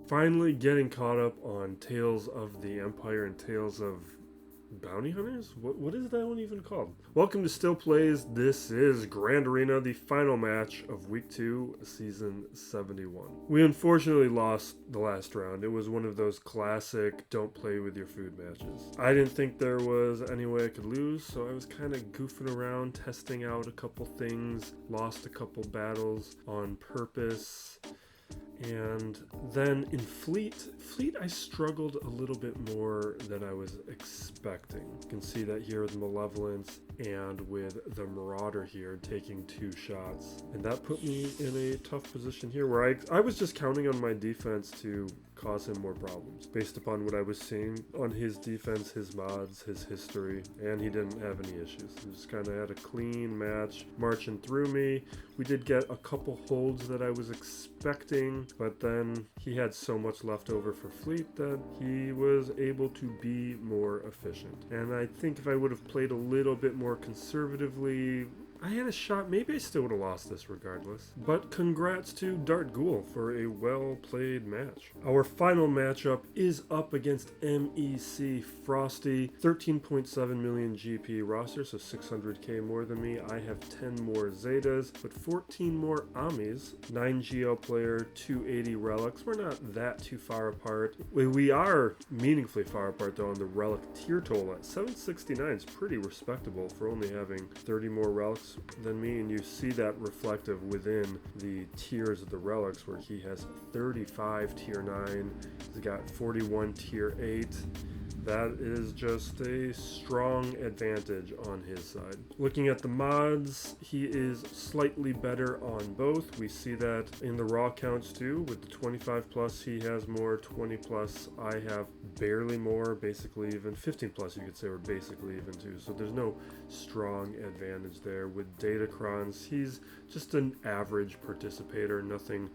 Finally getting caught up on Tales of the Empire and Tales of Bounty Hunters? What is that one even called? Welcome to Still Plays. This is Grand Arena, the final match of Week 2, Season 71. We unfortunately lost the last round. It was one of those classic don't play with your food matches. I didn't think there was any way I could lose, so I was kind of goofing around, testing out a couple things, lost a couple battles on purpose. And then in Fleet I struggled a little bit more than I was expecting. You can see that here with Malevolence and with the Marauder here taking 2 shots. And that put me in a tough position here where I was just counting on my defense to cause him more problems based upon what I was seeing on his defense, his mods, his history, and he didn't have any issues. He just kind of had a clean match marching through me. We did get a couple holds that I was expecting, but then he had so much left over for Fleet that he was able to be more efficient. And I think if I would have played a little bit more conservatively, I had a shot. Maybe I still would have lost this regardless. But congrats to Dart Ghoul for a well-played match. Our final matchup is up against MEC Frosty. 13.7 million GP roster, so 600k more than me. I have 10 more Zetas, but 14 more Amis. 9 GL player, 280 relics. We're not that too far apart. We are meaningfully far apart though on the relic tier total at 769 is pretty respectable for only having 30 more relics than me, and you see that reflective within the tiers of the relics where he has 35 tier 9, he's got 41 tier 8. That is just a strong advantage on his side. Looking at the mods, he is slightly better on both. We see that in the raw counts too. With the 25 plus, he has more. 20 plus, I have barely more. Basically even 15 plus, you could say we're basically even too. So there's no strong advantage there. With Datacrons, he's just an average participator. Nothing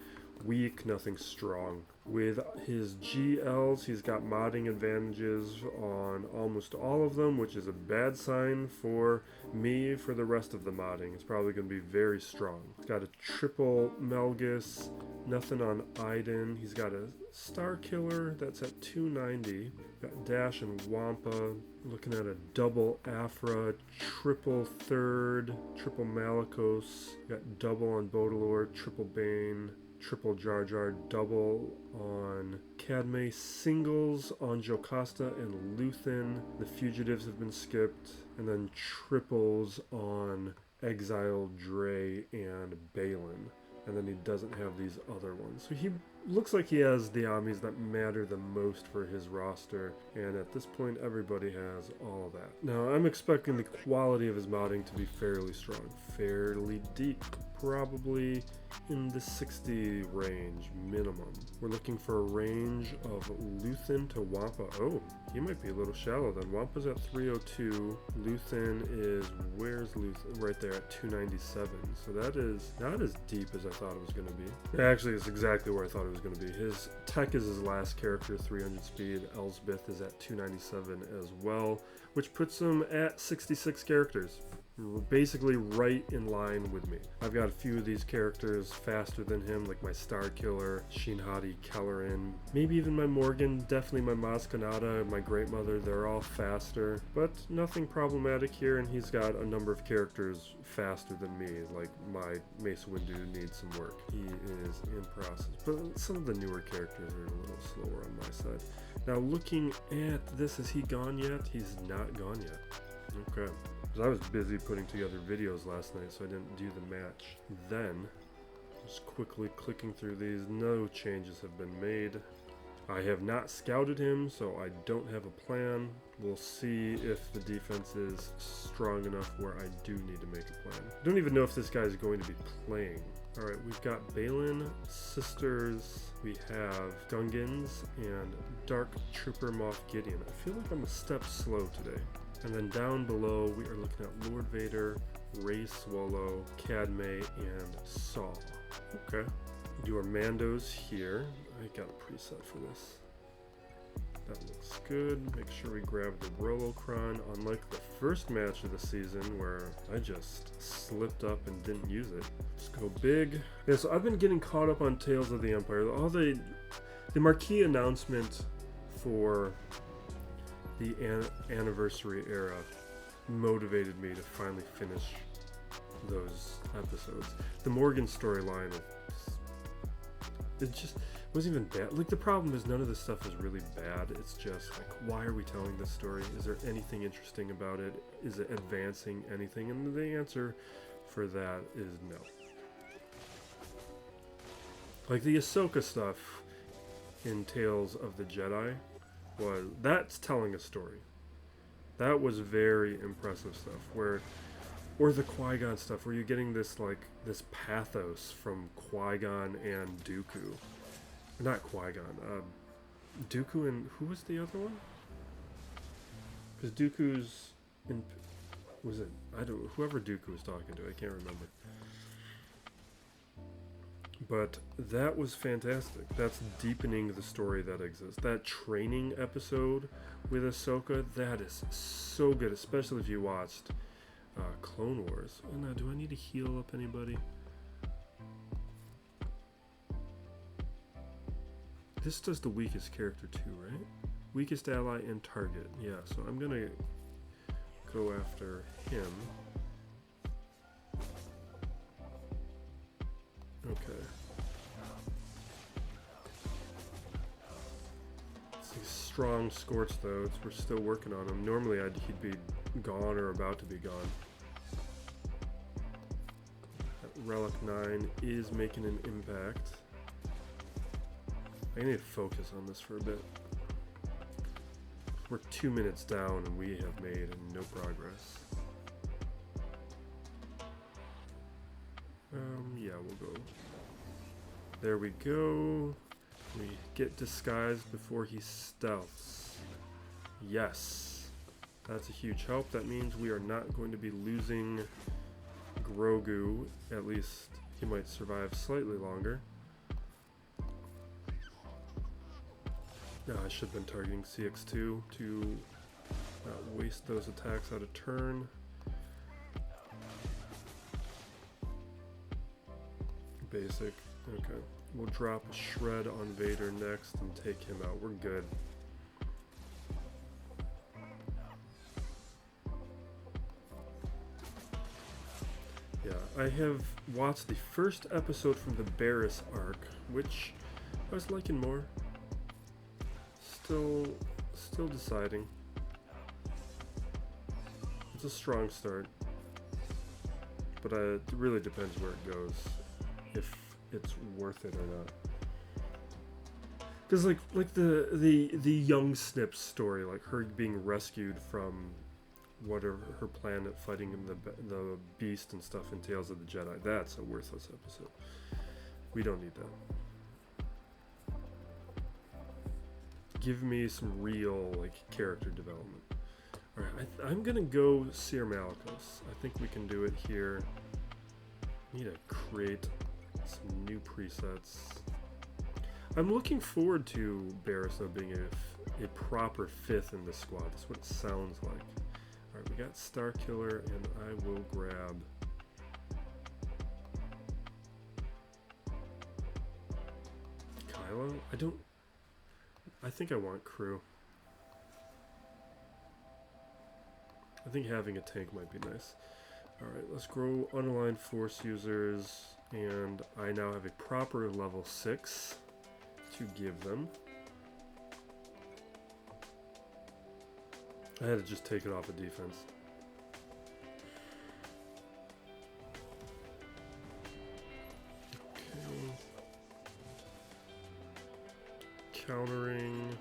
weak, nothing strong. With his GLs, he's got modding advantages on almost all of them, which is a bad sign for me for the rest of the modding. It's probably going to be very strong. He's got a triple Melgus, nothing on Iden. He's got a Star Killer that's at 290. Got Dash and Wampa. Looking at a double Afra, triple Third, triple Malicos. Got double on Baudelaire, triple Bane, triple Jar Jar, double on Cadme, singles on Jocasta and Luthen. The Fugitives have been skipped, and then triples on Exile, Dre, and Balin. And then he doesn't have these other ones. So he looks like he has the Amis that matter the most for his roster, and at this point everybody has all of that. Now I'm expecting the quality of his modding to be fairly strong, fairly deep, probably in the 60 range minimum. We're looking for a range of Luthen to Wampa. Oh, he might be a little shallow then. Wampa's at 302. Luthen is, where's Luthen? Right there at 297. So that is not as deep as I thought it was going to be. Actually, it's exactly where I thought it was going to be. His tech is his last character, 300 speed. Elsbeth is at 297 as well, which puts him at 66 characters. Basically right in line with me. I've got a few of these characters faster than him, like my Star Killer, Shinhati, Kellerin, maybe even my Morgan, definitely my Maz Kanata, my Great Mother. They're all faster, but nothing problematic here, and he's got a number of characters faster than me, like my Mace Windu needs some work. He is in process, but some of the newer characters are a little slower on my side. Now looking at this, is he gone yet? He's not gone yet. Okay. Because I was busy putting together videos last night, so I didn't do the match then. Just quickly clicking through these, no changes have been made. I have not scouted him, so I don't have a plan. We'll see if the defense is strong enough where I do need to make a plan. I don't even know if this guy is going to be playing. Alright, we've got Balin, Sisters, we have Gungans, and Dark Trooper Moff Gideon. I feel like I'm a step slow today. And then down below, we are looking at Lord Vader, Rey Swallow, Cadme, and Saw. Okay. Do our Mandos here. I got a preset for this. That looks good. Make sure we grab the Rolo Cron, unlike the first match of the season where I just slipped up and didn't use it. Let's go big. Yeah, so I've been getting caught up on Tales of the Empire. The marquee announcement for the anniversary era motivated me to finally finish those episodes. The Morgan storyline, it just wasn't even bad. Like, the problem is none of this stuff is really bad. It's just like, why are we telling this story? Is there anything interesting about it? Is it advancing anything? And the answer for that is no. Like the Ahsoka stuff in Tales of the Jedi that's telling a story. That was very impressive stuff. Or the Qui-Gon stuff, where you're getting this pathos from Qui-Gon and Dooku. Not Qui-Gon. Dooku and who was the other one? Because Dooku's in. Was it? Whoever Dooku was talking to, I can't remember. But that was fantastic. That's deepening the story that exists. That training episode with Ahsoka, that is so good, especially if you watched Clone Wars. Oh, now, do I need to heal up anybody? This does the weakest character too, right? Weakest ally and target. Yeah, so I'm gonna go after him. Okay. These strong Scorch though, we're still working on him. Normally he'd be gone or about to be gone. That Relic 9 is making an impact. I need to focus on this for a bit. We're 2 minutes down and we have made no progress. Yeah, we'll go. There we go. We get disguised before he stealths. Yes. That's a huge help. That means we are not going to be losing Grogu. At least he might survive slightly longer. I should have been targeting CX2 to not waste those attacks out of turn. Basic. Okay. We'll drop a shred on Vader next and take him out. We're good. Yeah, I have watched the first episode from the Barriss arc, which I was liking more. Still deciding. It's a strong start, but it really depends where it goes, if it's worth it or not. Because like the young Snips story, like her being rescued from whatever her planet, fighting the beast and stuff in Tales of the Jedi, that's a worthless episode. We don't need that. Give me some real character development. Alright, I'm gonna go Seer Malicos. I think we can do it here. Need to create some new presets. I'm looking forward to Barriss though being a proper fifth in the squad. That's what it sounds like. Alright, we got Starkiller, and I will grab Kylo. I think I want crew. I think having a tank might be nice. Alright, let's grow unaligned force users, and I now have a proper level 6 to give them. I had to just take it off of defense. Countering,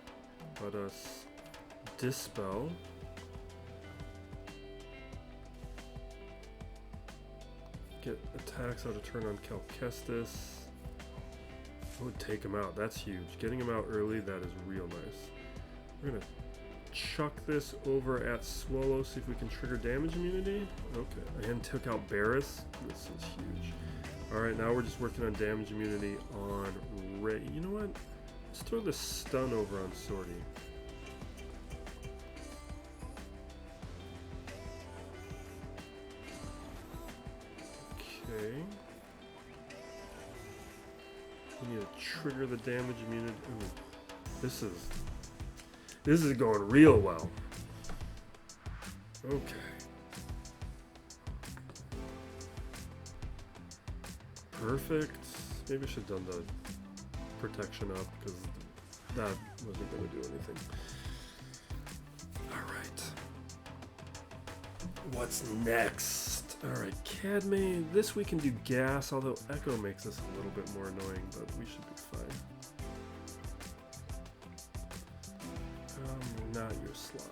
let us dispel. Get attacks out of turn on Cal Kestis. Oh, take him out. That's huge. Getting him out early, that is real nice. We're gonna chuck this over at Swallow, see if we can trigger damage immunity. Okay, and took out Barriss. This is huge. Alright, now we're just working on damage immunity on Rey. You know what? Let's throw the stun over on Sortie. Okay. We need to trigger the damage immunity. Ooh, this is going real well. Okay. Perfect. Maybe I should have done the protection up because that wasn't going to do anything. Alright. What's next? Alright, Cadme. This we can do gas, although Echo makes us a little bit more annoying, but we should be fine. Not your slot.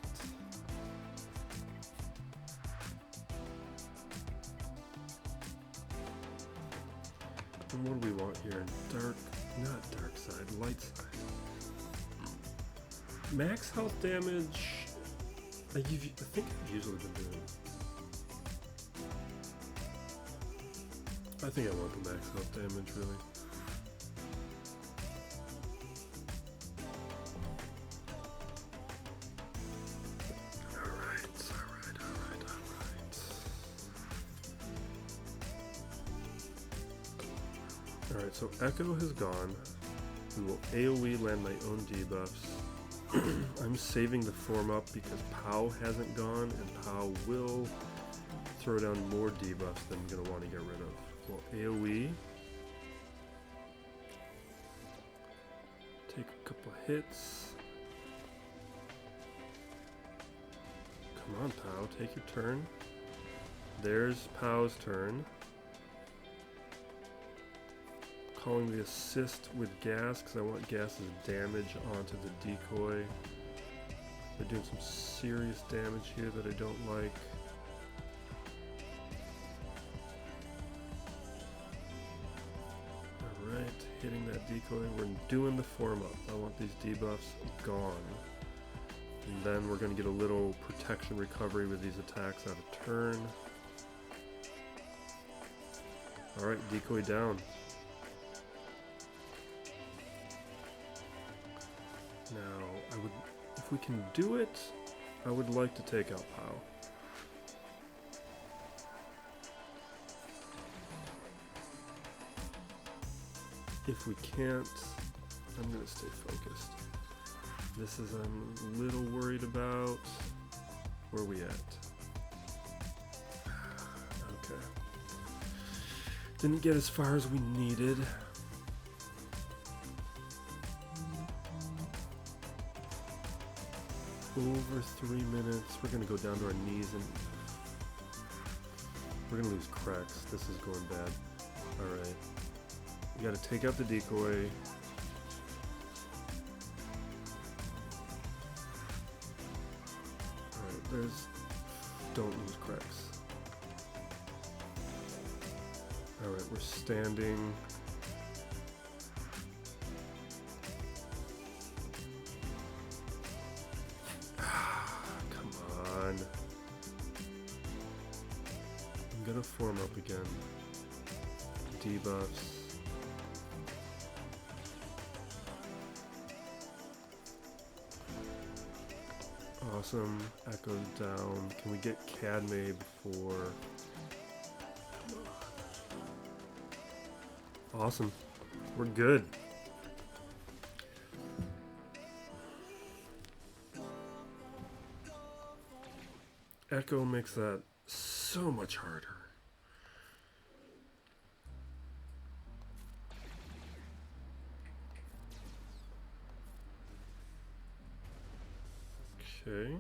And what do we want here? Not dark side, light side. Max health damage. I think I've usually been doing. I think I want the max health damage really. Alright, so Echo has gone. We will AoE land my own debuffs. I'm saving the form up because Pow hasn't gone, and Pow will throw down more debuffs than I'm going to want to get rid of. Well, AoE. Take a couple of hits. Come on, Pow, take your turn. There's Pow's turn. Calling the assist with gas because I want gas's damage onto the decoy. They're doing some serious damage here that I don't like. Alright, hitting that decoy. We're doing the form up. I want these debuffs gone. And then we're going to get a little protection recovery with these attacks out of turn. Alright, decoy down. Now, if we can do it, I would like to take out Pow. If we can't, I'm going to stay focused. This is I'm a little worried about. Where are we at? Okay. Didn't get as far as we needed. Over 3 minutes. We're going to go down to our knees and we're going to lose cracks. This is going bad. Alright. We got to take out the decoy. Alright, don't lose cracks. Alright, we're standing. I'm gonna form up again. Debuffs. Awesome. Echoes down. Can we get Cadme before? Awesome. We're good. Echo makes that so much harder. Okay.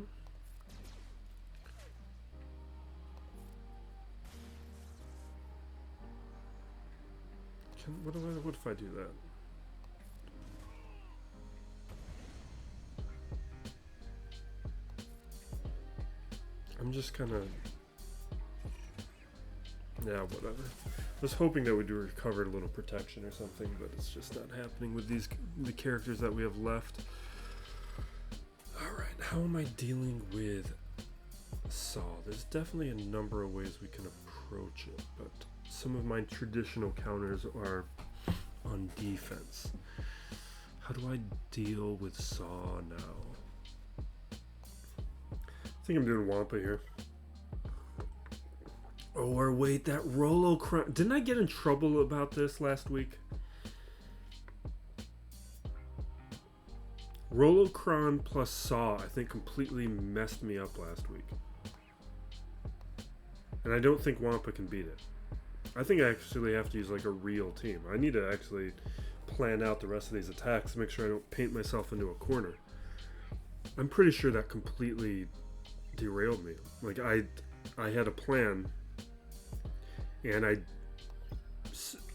What if I do that? I'm just kind of, yeah, whatever. I was hoping that we'd recover a little protection or something, but it's just not happening with the characters that we have left. Alright, how am I dealing with Saw? There's definitely a number of ways we can approach it, but some of my traditional counters are on defense. How do I deal with Saw now? I think I'm doing Wampa here. Oh, or wait, that Rolo Cron. Didn't I get in trouble about this last week? Rolo, Cron plus Saw, I think, completely messed me up last week. And I don't think Wampa can beat it. I think I actually have to use like a real team. I need to actually plan out the rest of these attacks to make sure I don't paint myself into a corner. I'm pretty sure that completely derailed me. Like I had a plan, and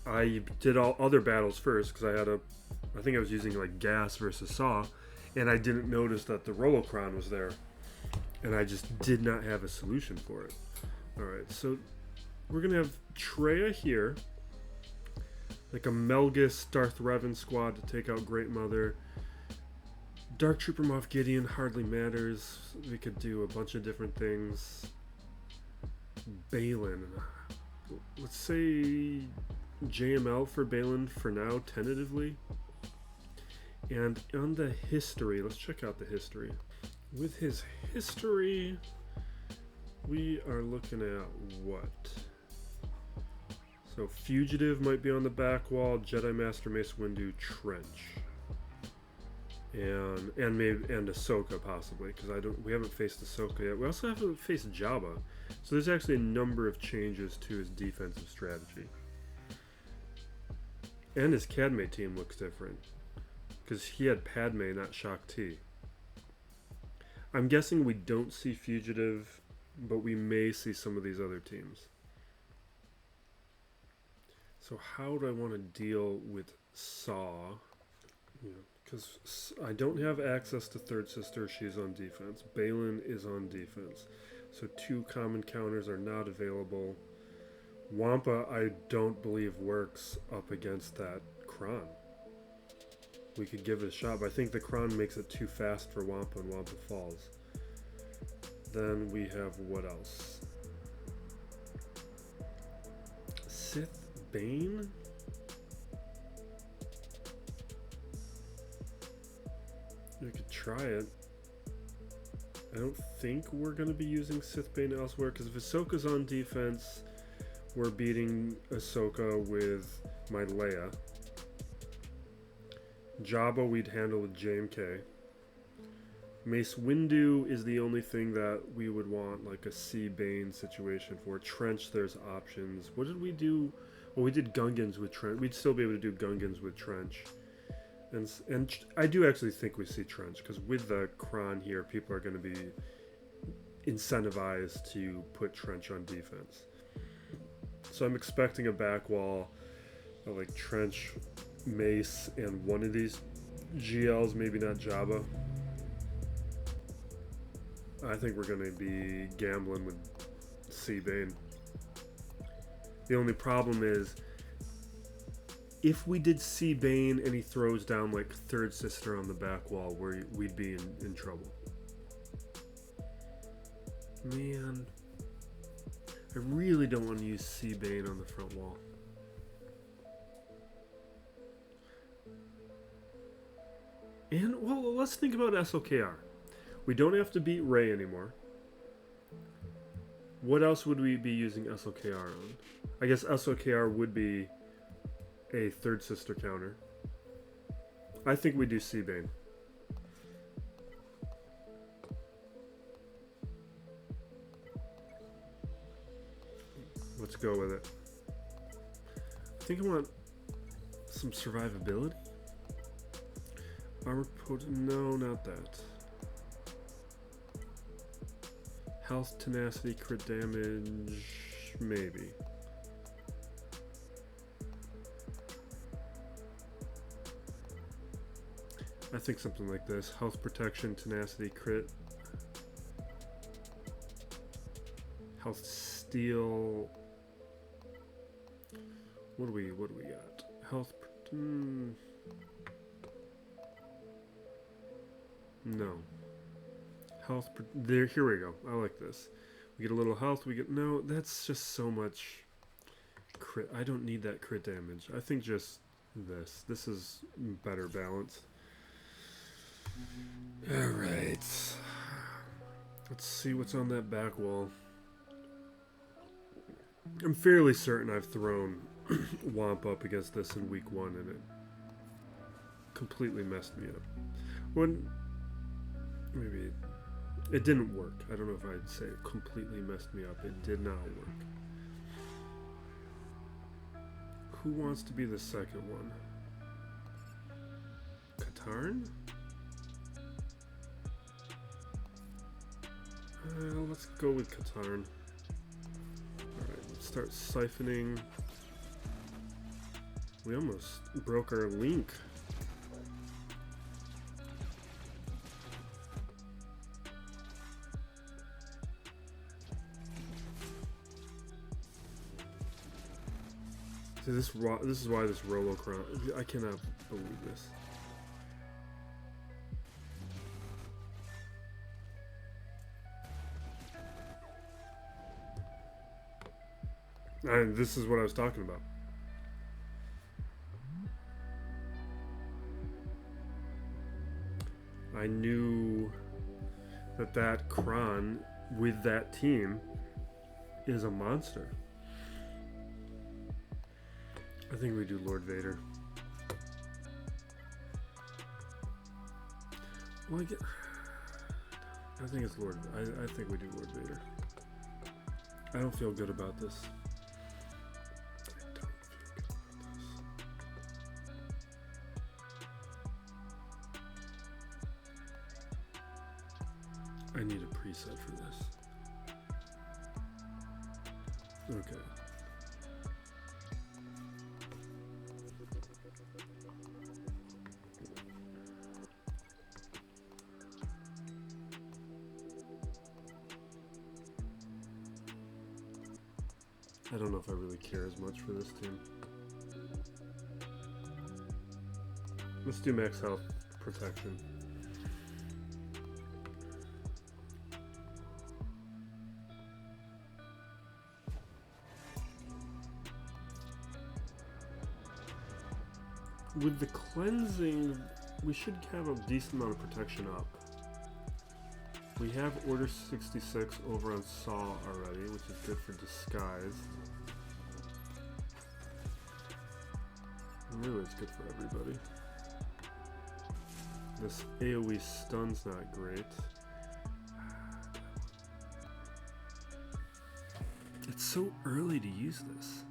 I did all other battles first because I think I was using like Gas versus Saw, and I didn't notice that the Rolocron was there, and I just did not have a solution for it. All right, so we're gonna have Treya here, like a Melgus Darth Revan squad to take out Great Mother. Dark Trooper Moff Gideon hardly matters. We could do a bunch of different things. Balin, let's say JML for Balin for now, tentatively. And on the history, let's check out the history. With his history, we are looking at what? So Fugitive might be on the back wall, Jedi Master Mace Windu, Trench. And Ahsoka possibly, because we haven't faced Ahsoka yet. We also haven't faced Jabba. So there's actually a number of changes to his defensive strategy. And his Cadme team looks different, because he had Padme, not Shakti. I'm guessing we don't see Fugitive, but we may see some of these other teams. So how do I want to deal with Saw? Because I don't have access to Third Sister. She's on defense. Balin is on defense. So 2 common counters are not available. Wampa, I don't believe works up against that Cron. We could give it a shot, but I think the Cron makes it too fast for Wampa, and Wampa falls. Then we have what else? Sith Bane? We could try it. I don't think we're going to be using Sith Bane elsewhere, because if Ahsoka's on defense, we're beating Ahsoka with my Leia. Jabba we'd handle with JMK. Mace Windu is the only thing that we would want like a C Bane situation for. Trench, there's options. What did we do? Well, we did Gungans with Trench. We'd still be able to do Gungans with Trench. And I do actually think we see Trench, because with the Cron here, people are going to be incentivized to put Trench on defense. So I'm expecting a back wall of like Trench, Mace, and one of these GLs, maybe not Jabba. I think we're going to be gambling with C Bane. The only problem is, if we did C Bane and he throws down like Third Sister on the back wall, we'd be in trouble. Man, I really don't want to use C Bane on the front wall. And, well, let's think about SOKR. We don't have to beat Rey anymore. What else would we be using SOKR on? I guess SOKR would be a Third Sister counter. I think we do C Bane. Let's go with it. I think I want some survivability. Armor potent? No, not that. Health, tenacity, crit damage, maybe. I think something like this. Health, protection, tenacity, crit. Health, steal. What do we got? Health. No. Health. There. Here we go. I like this. We get a little health. We get no. That's just so much crit. I don't need that crit damage. I think just this. This is better balanced. All right. Let's see what's on that back wall. I'm fairly certain I've thrown Wamp up against this in week 1 and it completely messed me up. When maybe it didn't work. I don't know if I'd say it completely messed me up. It did not work. Who wants to be the second one? Katarn? Let's go with Katarn. Alright, let's start siphoning. We almost broke our link. See, this is why this Rolo Cron. I cannot believe this. And this is what I was talking about. I knew that Cron with that team is a monster. I think we do Lord Vader. Well, I think it's Lord. I think we do Lord Vader. I don't feel good about this. I need a preset for this. Okay. I don't know if I really care as much for this team. Let's do max health protection. With the cleansing, we should have a decent amount of protection up. We have Order 66 over on Saw already, which is good for disguise. And really, it's good for everybody. This AoE stun's not great. It's so early to use this.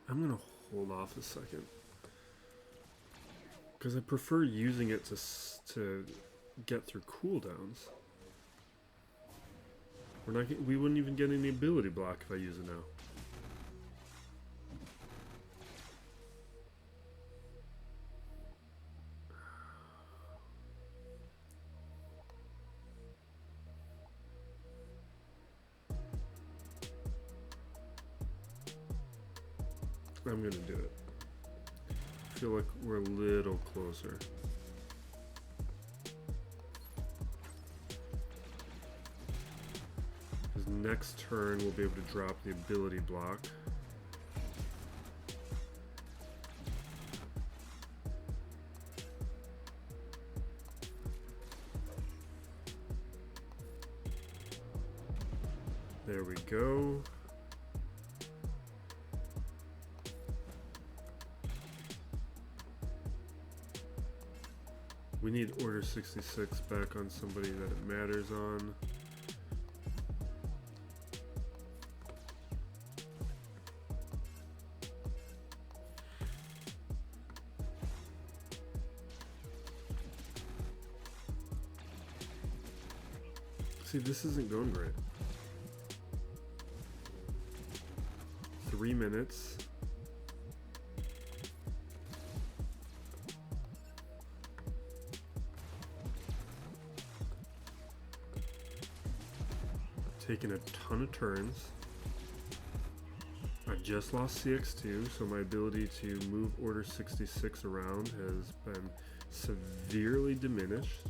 I'm gonna hold off a second because I prefer using it to get through cooldowns. We wouldn't even get any ability block if I use it now. I'm gonna do it. I feel like we're a little closer. Because next turn we'll be able to drop the ability block. There we go. We need Order 66 back on somebody that it matters on. See, this isn't going great. 3 minutes. Taking a ton of turns. I just lost CX2, so my ability to move Order 66 around has been severely diminished.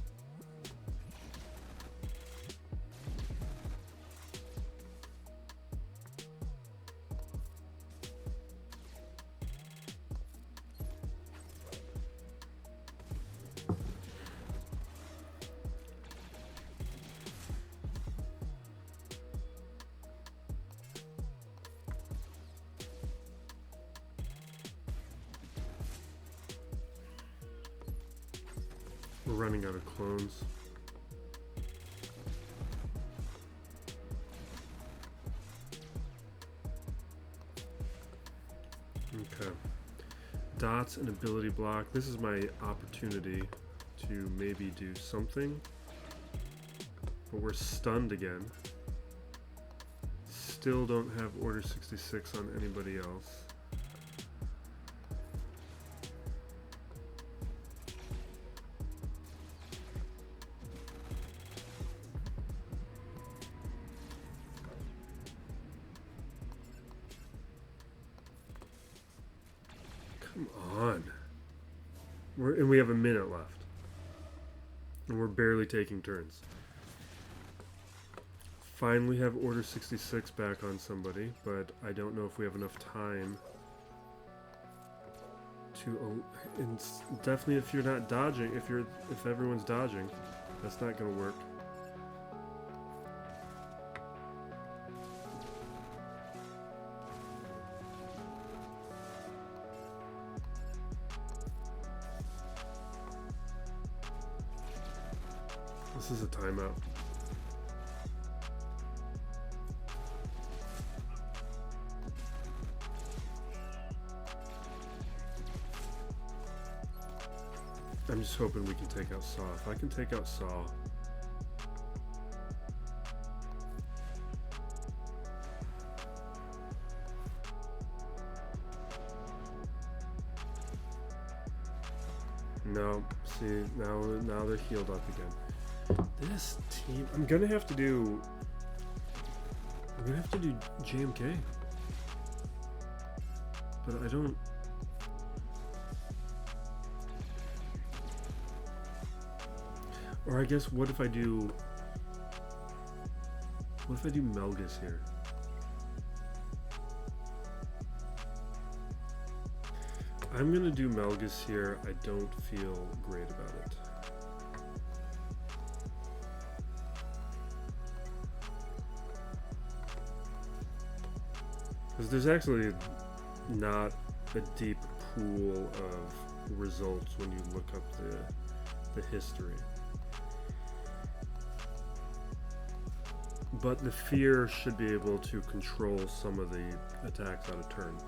running out of clones. Okay. Dots and ability block. This is my opportunity to maybe do something. But we're stunned again. Still don't have Order 66 on anybody else. Come on. And we have a minute left. And we're barely taking turns. Finally have Order 66 back on somebody, but I don't know if we have enough time to... and definitely if you're not dodging, if everyone's dodging, that's not going to work. This is a timeout. I'm just hoping we can take out Saw. If I can take out Saw... No. See, now they're healed up again. This team... I'm gonna have to do JMK. But I don't... Or I guess, what if I do Melgus here? I'm gonna do Melgus here. I don't feel great about it. Because there's actually not a deep pool of results when you look up the history. But the fear should be able to control some of the attacks out of turn.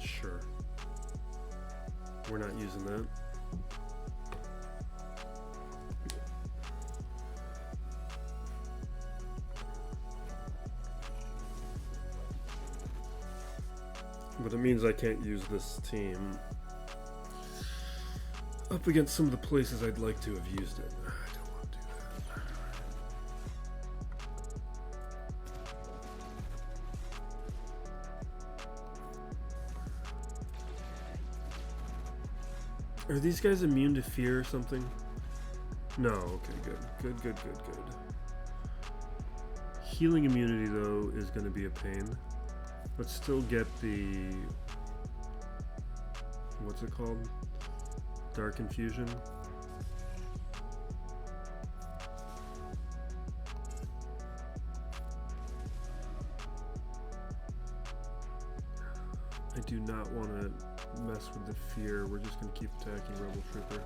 Sure. We're not using that. But it means I can't use this team up against some of the places I'd like to have used it. I don't want to do that. Are these guys immune to fear or something? No, okay, good. Good. Healing immunity, though, is going to be a pain. But still get the... what's it called? Dark Infusion. I do not want to mess with the fear. We're just going to keep attacking Rebel Trooper.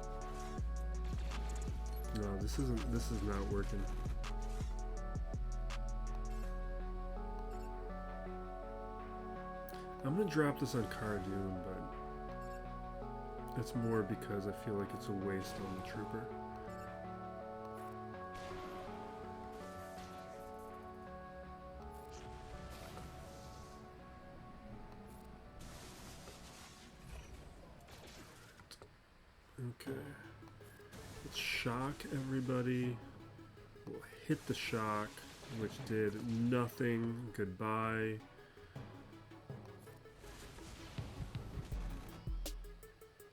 No, this is not working. I'm going to drop this on Cara Dune, but it's more because I feel like it's a waste on the trooper. Okay. Let's shock everybody. We'll hit the shock, which did nothing. Goodbye.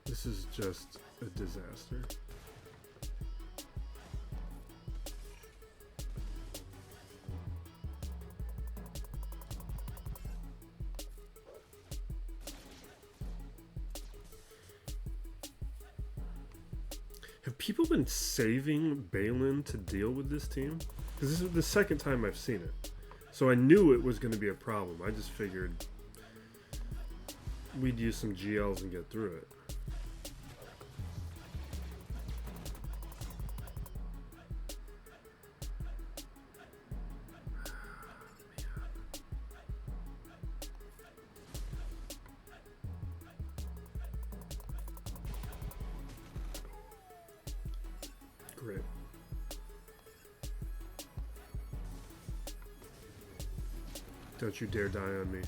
This is just a disaster. Have people been saving Balin to deal with this team? Because this is the second time I've seen it. So I knew it was going to be a problem. I just figured... we'd use some GLs and get through it. Great. Don't you dare die on me.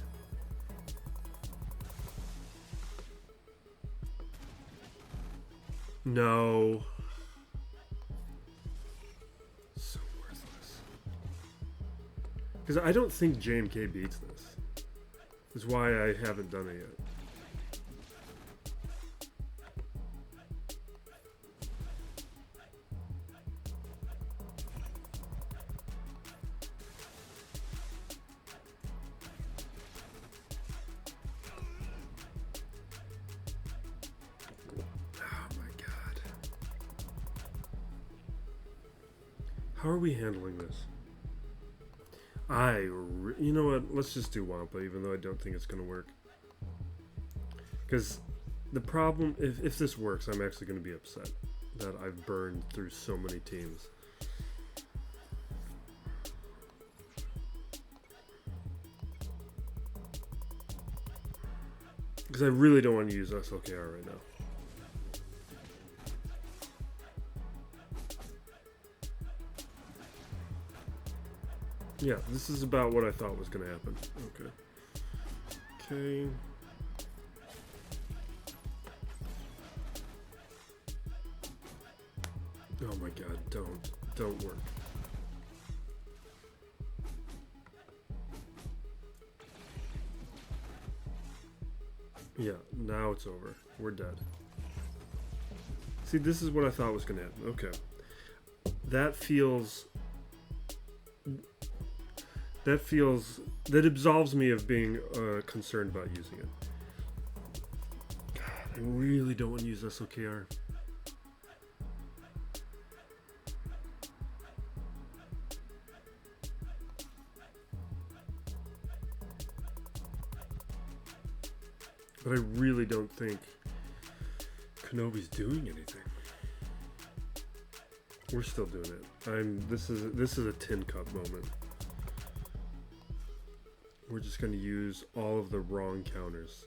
No. So worthless. Because I don't think JMK beats this. That's why I haven't done it yet. How are we handling this? You know what? Let's just do Wampa, even though I don't think it's going to work. Because the problem, if this works, I'm actually going to be upset that I've burned through so many teams. Because I really don't want to use SLKR right now. Yeah, this is about what I thought was going to happen. Okay. Okay. Oh my god, don't work. Yeah, now it's over. We're dead. See, this is what I thought was going to happen. Okay. That absolves me of being concerned about using it. God, I really don't want to use SLKR. But I really don't think Kenobi's doing anything. We're still doing it. This is a tin cup moment. We're just going to use all of the wrong counters.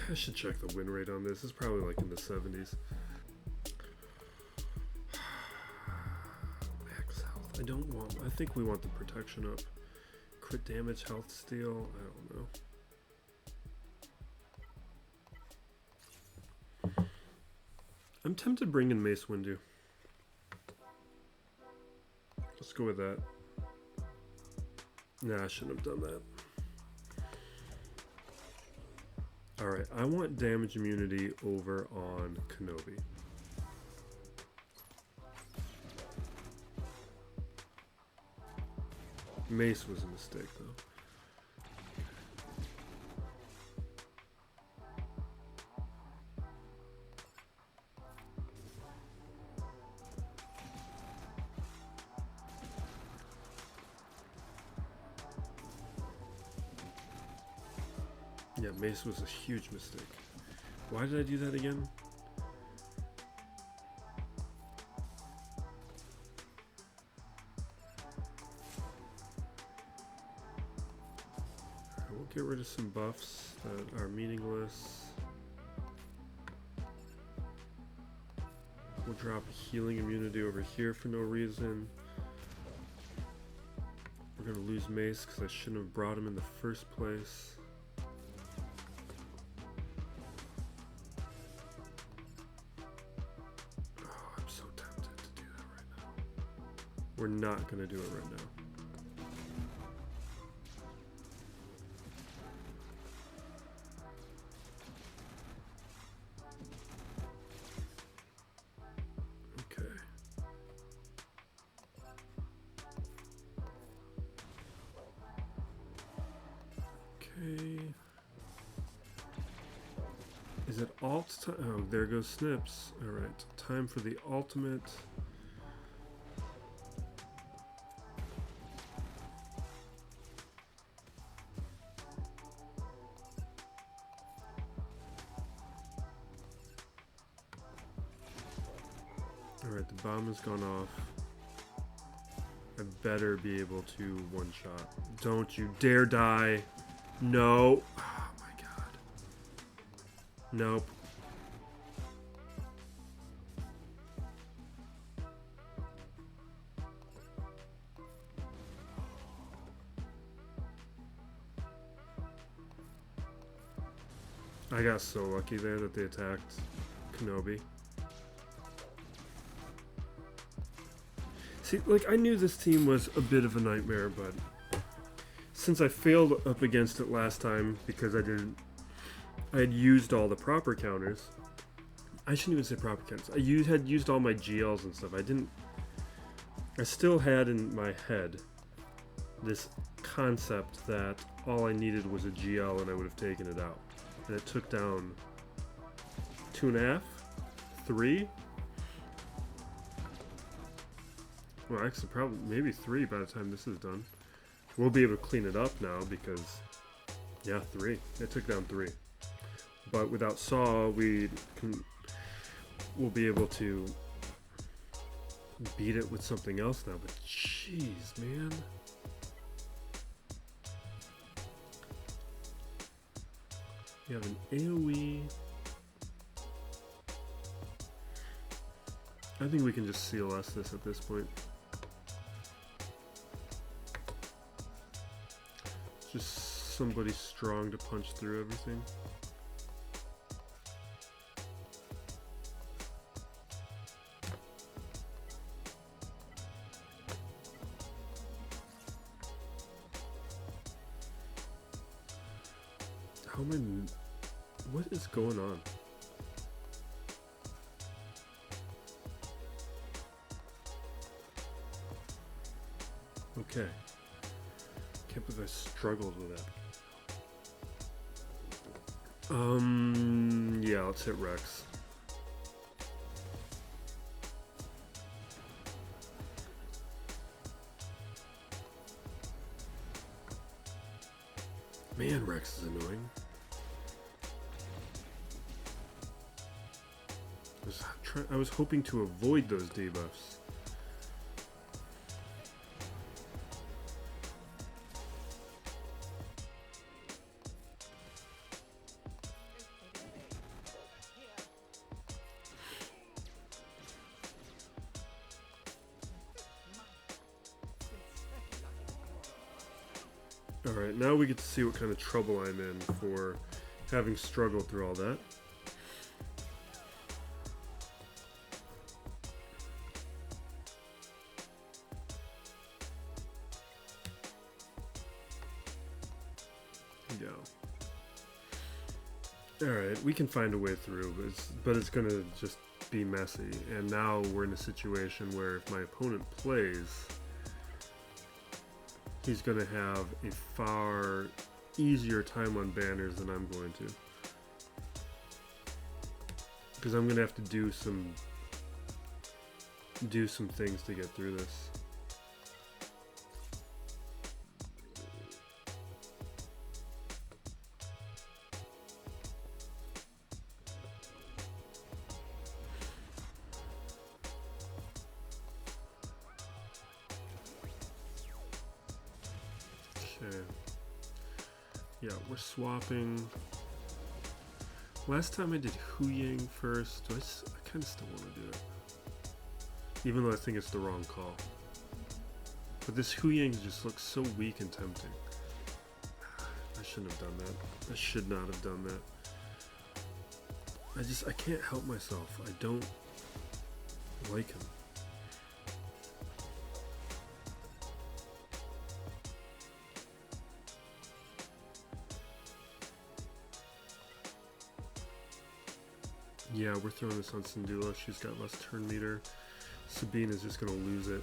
I should check the win rate on this. It's probably like in the 70s. Max health. I think we want the protection up. Crit damage, health steal. I don't know. I'm tempted to bring in Mace Windu. Let's go with that. Nah, I shouldn't have done that. Alright, I want damage immunity over on Kenobi. Mace was a mistake, though. Yeah, Mace was a huge mistake. Why did I do that again? We'll get rid of some buffs that are meaningless. We'll drop healing immunity over here for no reason. We're gonna lose Mace because I shouldn't have brought him in the first place. We're not going to do it right now. Okay. Okay. Is it alt time? Oh, there goes Snips. Alright, time for the ultimate. Alright, the bomb has gone off. I better be able to one shot. Don't you dare die. No. Oh my god. Nope. I got so lucky there that they attacked Kenobi. See, like, I knew this team was a bit of a nightmare, but since I failed up against it last time because I had used all the proper counters. I shouldn't even say proper counters. I had used all my GLs and stuff. I still had in my head this concept that all I needed was a GL and I would have taken it out. And it took down 2.5, 3. Well, actually, probably maybe 3 by the time this is done. We'll be able to clean it up now because, yeah, 3. It took down 3. But without Saw, we'll be able to beat it with something else now. But jeez, man. You have an AoE. I think we can just CLS this at this point. Just somebody strong to punch through everything. How am I... What is going on? Okay. Can't believe I struggled with that. Yeah, let's hit Rex. Man, Rex is annoying. I was hoping to avoid those debuffs. Alright, now we get to see what kind of trouble I'm in for having struggled through all that. Alright, we can find a way through, but it's gonna just be messy. And now we're in a situation where if my opponent plays, he's gonna have a far easier time on banners than I'm going to. Because I'm gonna have to do some things to get through this. Okay. Yeah, we're swapping. Last time I did Hu Yang first. I kind of still want to do it. Even though I think it's the wrong call. But this Hu Yang just looks so weak and tempting. I shouldn't have done that. I should not have done that. I can't help myself. I don't like him. Yeah, we're throwing this on Syndulla. She's got less turn meter. Sabine is just going to lose it.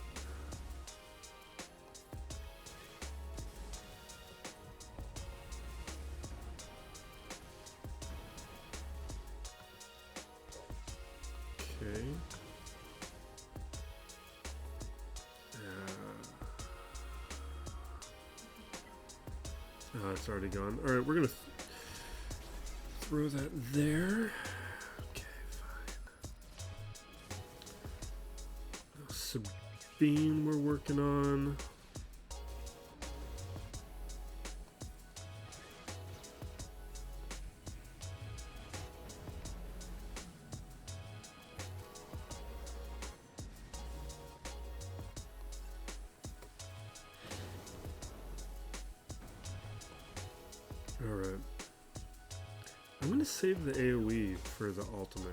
It's already gone. Alright, we're gonna throw that there. Okay, fine. Sabine we're working on. Alright. I'm going to save the AoE for the ultimate.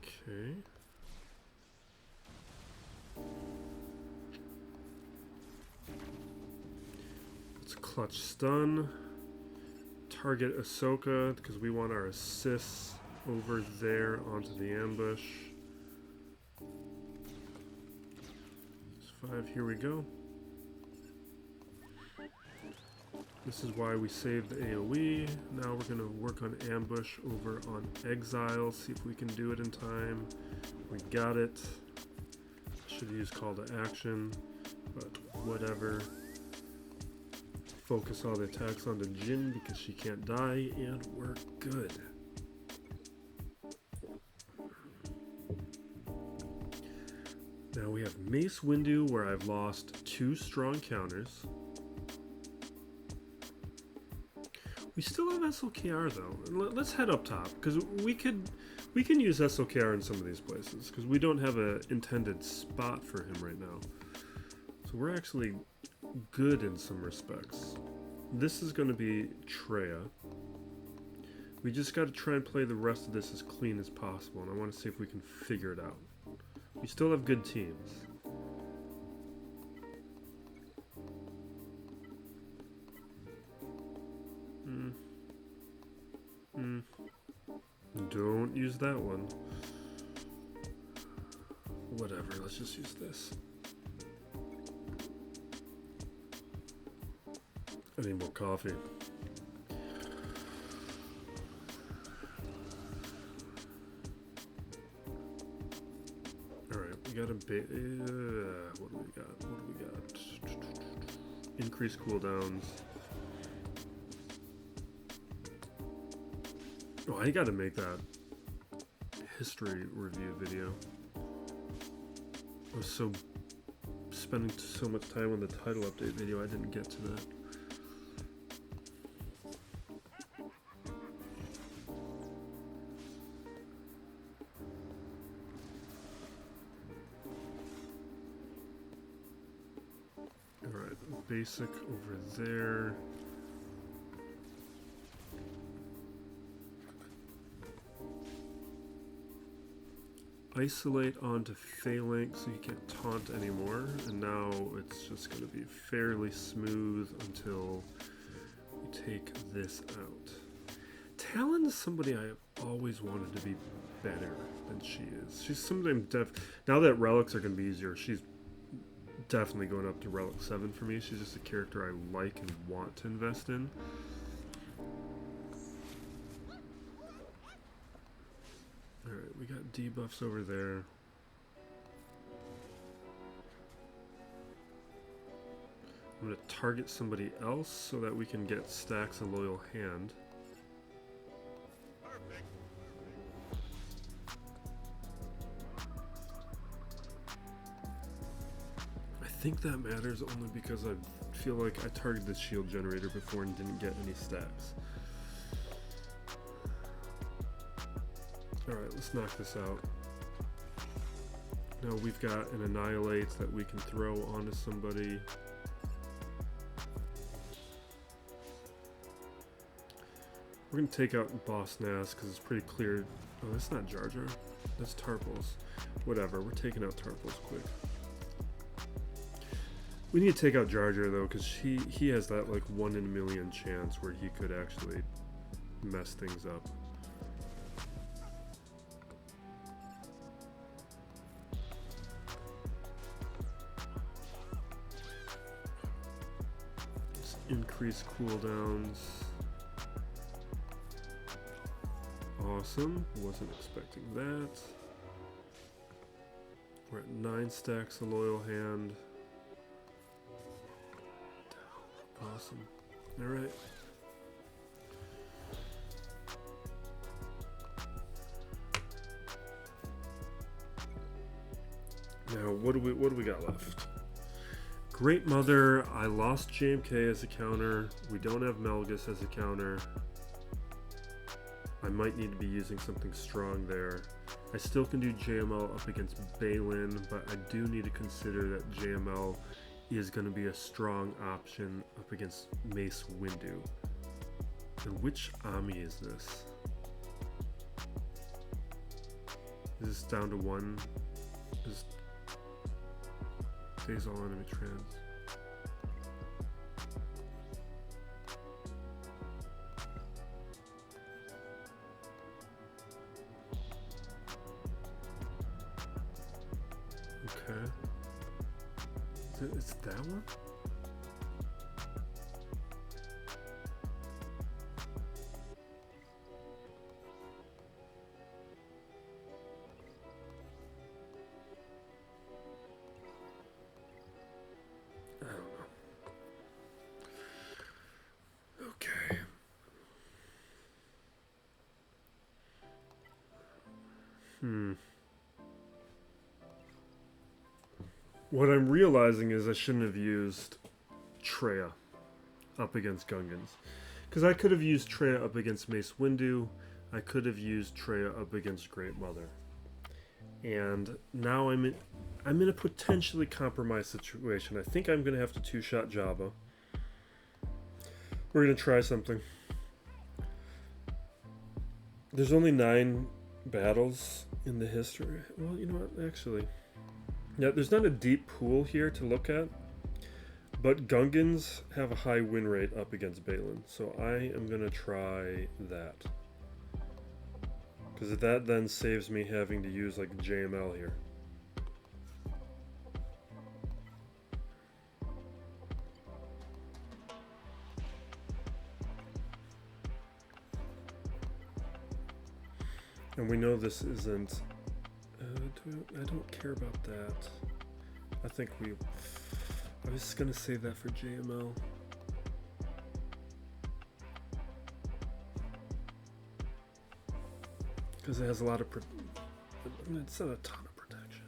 Okay. Let's clutch stun. Target Ahsoka because we want our assists over there onto the ambush. 5, here we go. This is why we saved the AoE. Now we're going to work on ambush over on exile, see if we can do it in time. We got it. Should use call to action, but whatever. Focus all the attacks onto Jin because she can't die, and we're good. Now we have Mace Windu, where I've lost 2 strong counters. We still have SOKR though. Let's head up top because we can use SOKR in some of these places because we don't have an intended spot for him right now. So we're actually good in some respects. This is going to be Treya. We just got to try and play the rest of this as clean as possible, and I want to see if we can figure it out. We still have good teams. Don't use that one. Whatever, let's just use this. I need more coffee. Alright, we got a bit. What do we got? What do we got? Increased cooldowns. Oh, I gotta make that history review video. I was spending so much time on the title update video, I didn't get to that. Alright, basic over there. Isolate onto Phalanx so you can't taunt anymore, and now it's just going to be fairly smooth until we take this out. Talon is somebody I have always wanted to be better than she is. She's somebody now that relics are going to be easier, she's definitely going up to relic 7 for me. She's just a character I like and want to invest in. Alright, we got debuffs over there. I'm going to target somebody else so that we can get stacks of Loyal Hand. I think that matters only because I feel like I targeted the shield generator before and didn't get any stacks. Alright, let's knock this out. Now we've got an Annihilate that we can throw onto somebody. We're going to take out Boss Nass because it's pretty clear. Oh, that's not Jar Jar. That's Tarpals. Whatever, we're taking out Tarpals quick. We need to take out Jar Jar though because he has that like 1 in a million chance where he could actually mess things up. Increase cooldowns. Awesome. Wasn't expecting that. We're at 9 stacks of loyal hand. Awesome. Alright. Now what do we got left? Great Mother, I lost JMK as a counter. We don't have Melgus as a counter. I might need to be using something strong there. I still can do JML up against Balin, but I do need to consider that JML is going to be a strong option up against Mace Windu. And which Ami is this? Is this down to 1? Is stays all enemy trans. Okay. It's that one? I don't know. Okay. What I'm realizing is I shouldn't have used Treya up against Gungans. Because I could have used Treya up against Mace Windu. I could have used Treya up against Great Mother. And now I'm in a potentially compromised situation. I think I'm going to have to two-shot Jabba. We're going to try something. There's only 9 battles in the history. Well, you know what? Actually, yeah, there's not a deep pool here to look at. But Gungans have a high win rate up against Balin. So I am going to try that. Because that then saves me having to use like JML here. And we know this isn't... I don't care about that. I think I was going to save that for JML. Because it has a lot of... I mean, it's not a ton of protection.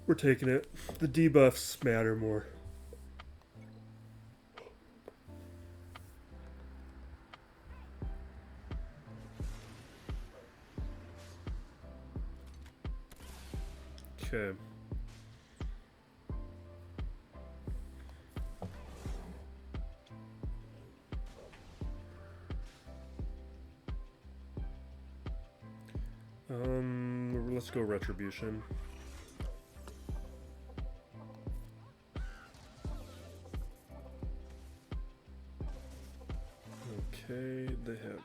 We're taking it. The debuffs matter more. Okay. Let's go Retribution. Okay, they have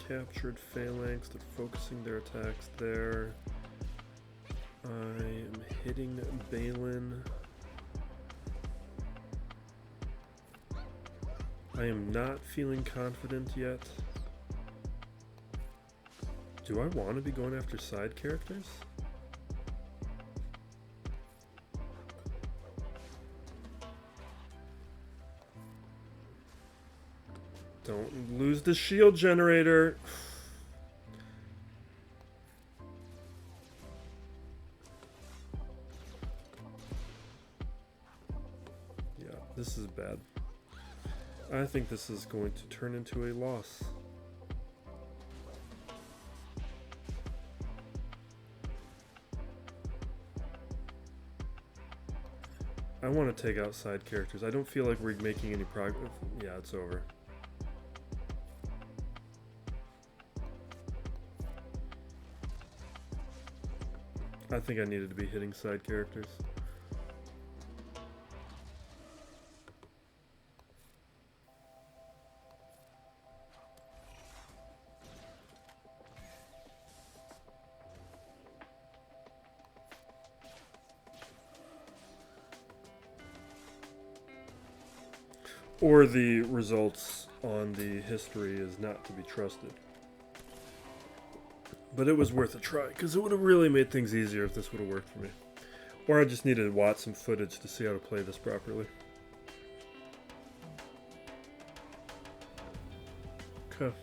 captured Phalanx. They're focusing their attacks there. I am hitting Balin. I am not feeling confident yet. Do I want to be going after side characters? Don't lose the shield generator. Yeah, this is bad. I think this is going to turn into a loss. I want to take out side characters. I don't feel like we're making any progress. Yeah, it's over. I think I needed to be hitting side characters. Or the results on the history is not to be trusted. But it was worth a try, because it would have really made things easier if this would have worked for me. Or I just needed to watch some footage to see how to play this properly. Okay.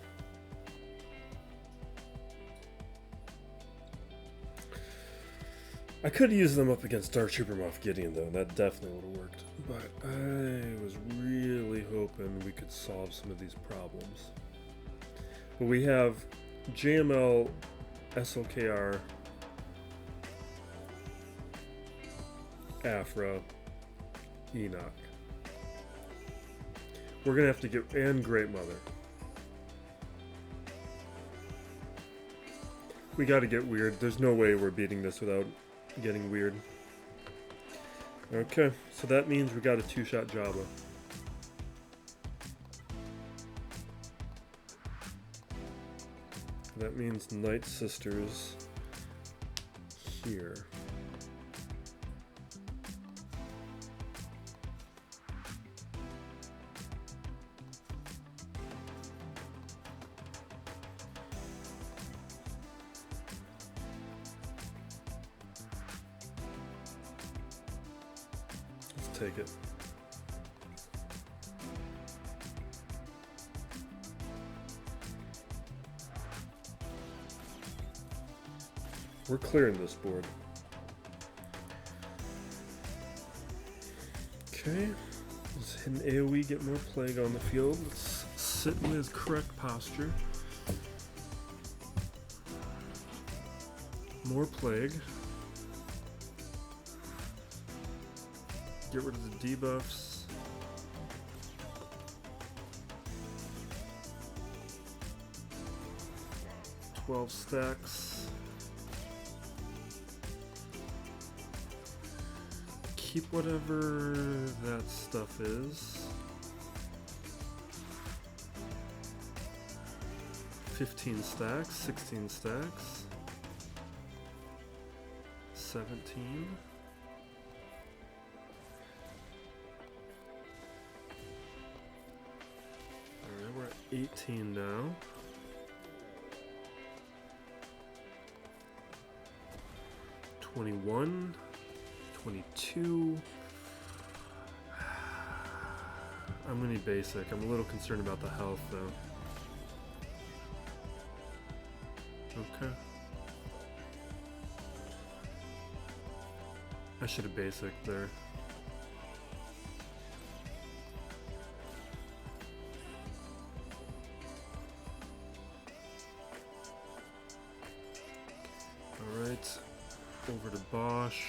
I could use them up against Dark Trooper Moff Gideon, though. That definitely would have worked. But I was really hoping we could solve some of these problems. But we have JML, SLKR, Afra, Enoch. We're going to have to get... And Great Mother. We got to get weird. There's no way we're beating this without getting weird. Okay, so that means we got a two-shot Jabba. That means Night Sisters here. Take it. We're clearing this board. Okay. Let's hit an AoE, get more plague on the field. Let's sit with correct posture. More plague. Get rid of the debuffs. $12 stacks. Keep whatever that stuff is. 15 stacks, 16 stacks. 17. Alright, we're at 18 now. 21, 22. I'm gonna need basic. I'm a little concerned about the health though. Okay. I should have basic there. Alright, over to Bosch.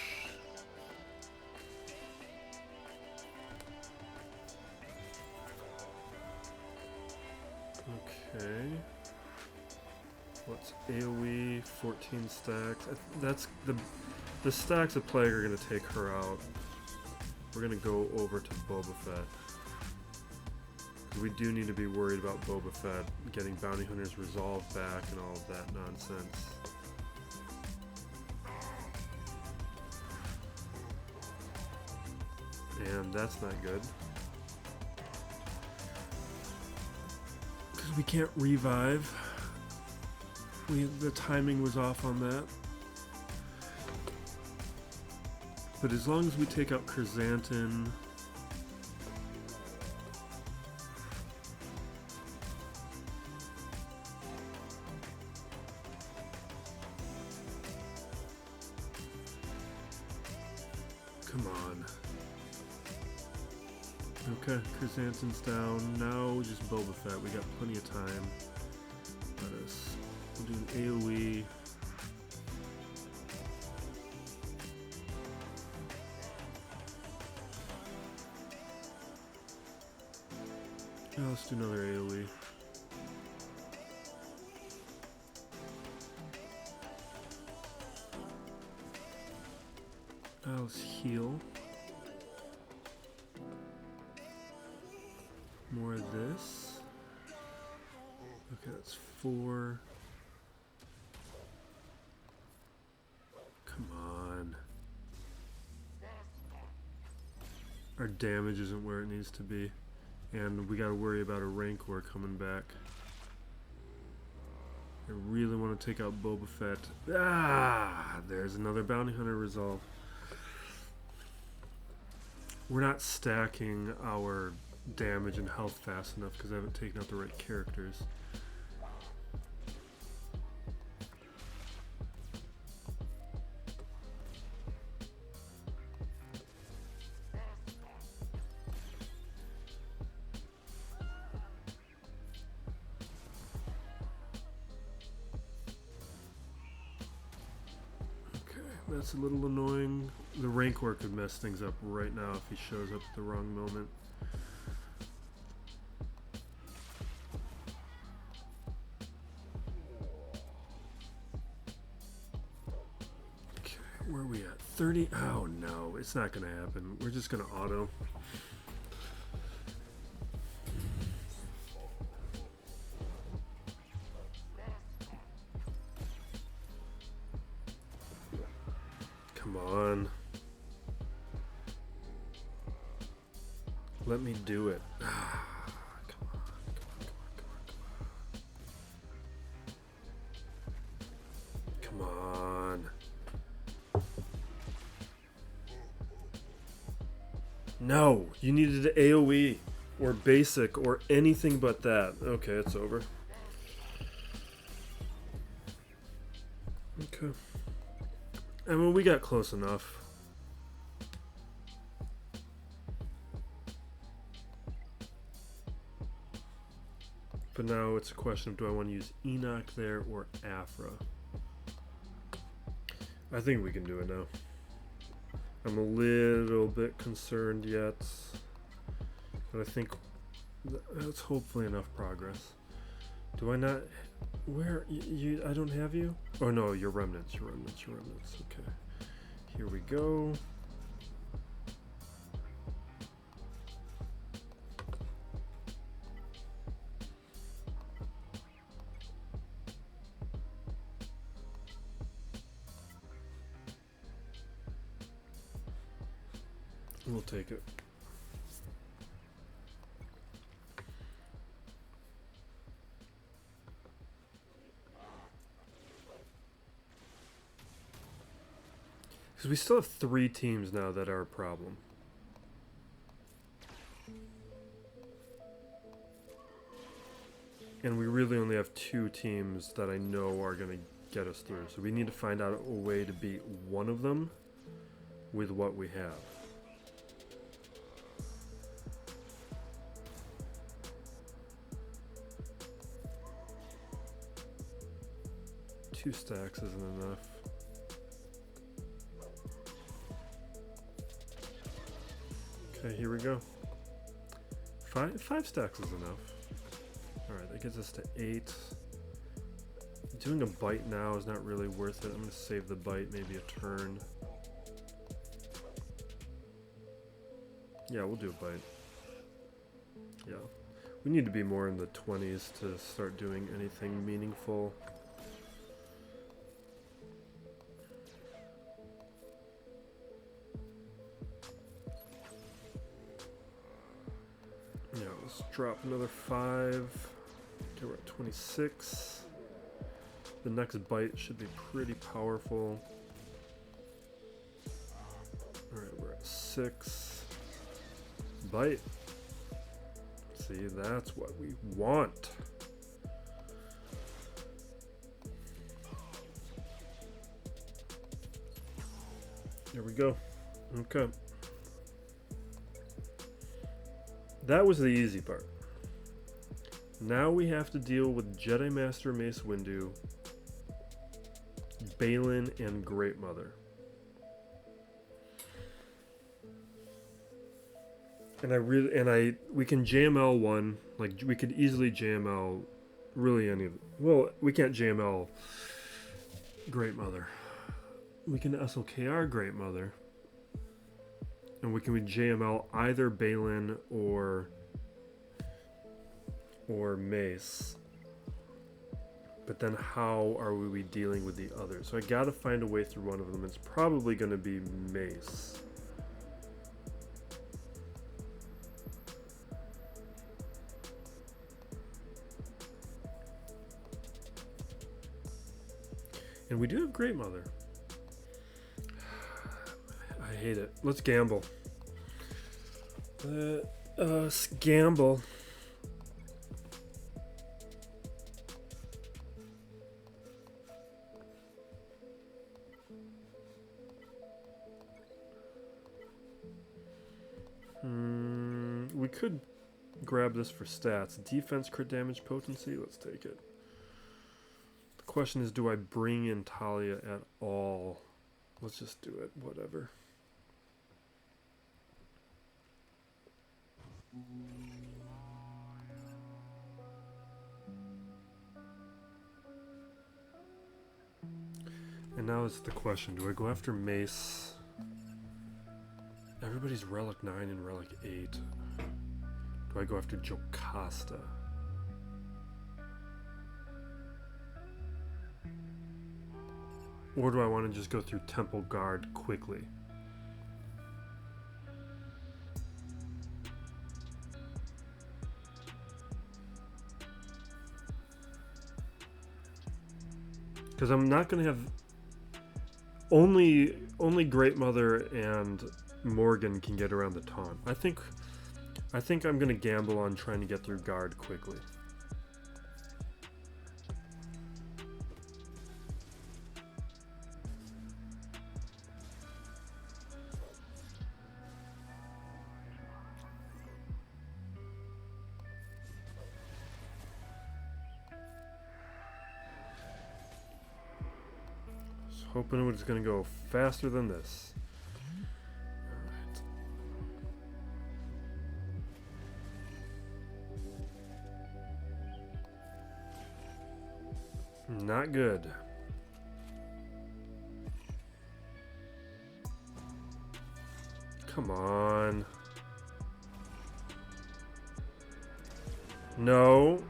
Okay. What's AoE? 14 stacks. That's the stacks of plague are going to take her out. We're going to go over to Boba Fett. We do need to be worried about Boba Fett getting Bounty Hunter's resolve back and all of that nonsense. And that's not good. Because we can't revive. The timing was off on that. But as long as we take out Chrysanthemum, come on. Okay, Chrysanthemum's down. Now just Boba Fett. We got plenty of time. We'll do an AoE. Yeah, let's do another AoE. Now let's heal. More of this. Okay, that's 4. Come on. Our damage isn't where it needs to be. And we gotta worry about a Rancor coming back. I really want to take out Boba Fett. Ah, there's another bounty hunter resolve. We're not stacking our damage and health fast enough because I haven't taken out the right characters. That's a little annoying. The Rancor could mess things up right now if he shows up at the wrong moment. Okay, where are we at? 30? Oh no, it's not gonna happen. We're just gonna auto. Come on. Let me do it. Come on, come on. No, you needed an AoE or basic or anything but that. Okay, it's over. Okay. I mean, we got close enough. But now it's a question of, do I want to use Enoch there or Afra? I think we can do it now. I'm a little bit concerned yet, but I think that's hopefully enough progress. Do I not? Where you? I don't have you. Oh no, you're remnants. You're remnants. You're remnants. Okay. Here we go. We'll take it. Because we still have 3 teams now that are a problem. And we really only have 2 teams that I know are going to get us through. So we need to find out a way to beat one of them with what we have. Two stacks isn't enough. Okay, here we go. Five stacks is enough. Alright, that gets us to 8. Doing a bite now is not really worth it. I'm going to save the bite, maybe a turn. Yeah, we'll do a bite. Yeah. We need to be more in the 20s to start doing anything meaningful. Yeah, let's drop another 5. Okay, we're at 26. The next bite should be pretty powerful. Alright, we're at 6. Bite. See, that's what we want. There we go. Okay. That was the easy part. Now we have to deal with Jedi Master Mace Windu, Balin, and Great Mother. And we can JML one, like we could easily JML really any of, well, we can't JML Great Mother. We can SLKR Great Mother. And we can JML either Balin or Mace. But then how are we dealing with the other? So I gotta find a way through one of them. It's probably gonna be Mace. And we do have Great Mother. I hate it. Let's gamble. Let's gamble. We could grab this for stats. Defense, crit damage, potency. Let's take it. The question is, do I bring in Talia at all? Let's just do it. Whatever. And now it's the question, do I go after Mace? Everybody's Relic 9 and Relic 8. Do I go after Jocasta? Or do I want to just go through Temple Guard quickly? Because I'm not going to have... Only Great Mother and Morgan can get around the taunt. I think I'm going to gamble on trying to get through guard quickly. Hoping it was going to go faster than this. Alright. Not good. Come on. No.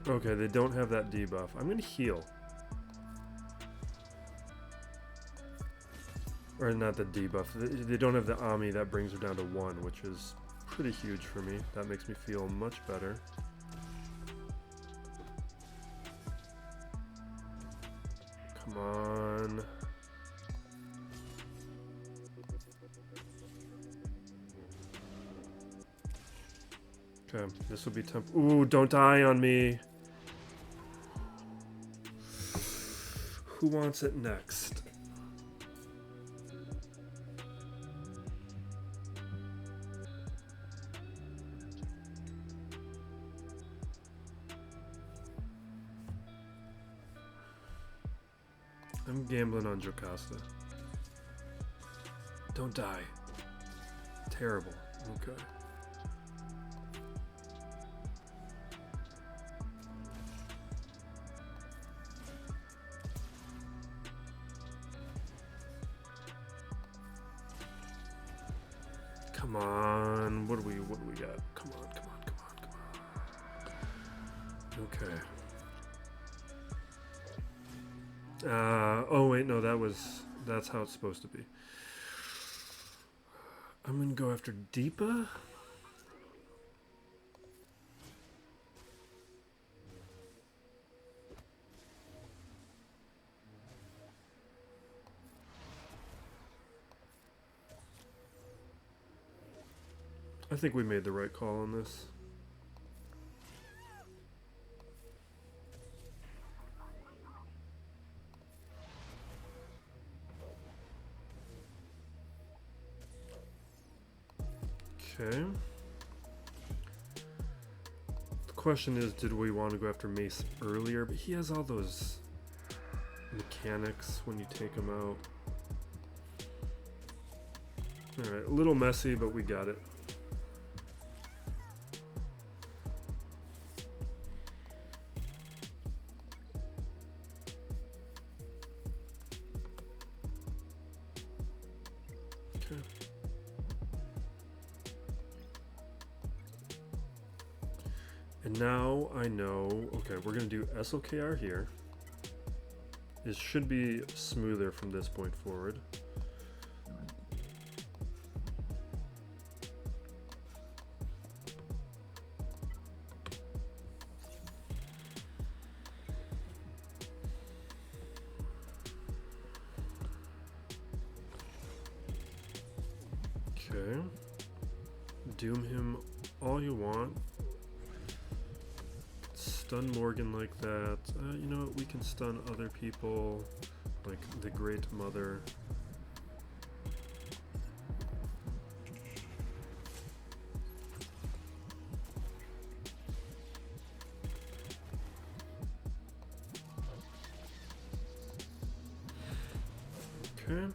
Okay, they don't have that debuff. I'm going to heal. Or not the debuff. They don't have the Ami that brings her down to 1, which is pretty huge for me. That makes me feel much better. Come on. Okay, this will be temp. Ooh, don't die on me. Who wants it next? I'm gambling on Jocasta. Don't die. Terrible. Okay. Come on. What do we got? Come on, come on, come on, come on. Okay. Oh wait, no, that's how it's supposed to be. I'm gonna go after Deepa. I think we made the right call on this. Okay. The question is, did we want to go after Mace earlier? But he has all those mechanics when you take him out. Alright, a little messy, but we got it. Okay. And now I know, okay, we're going to do SLKR here. It should be smoother from this point forward. Okay. Doom him all you want. Stun Morgan like that. You know what? We can stun other people, like the Great Mother. Okay.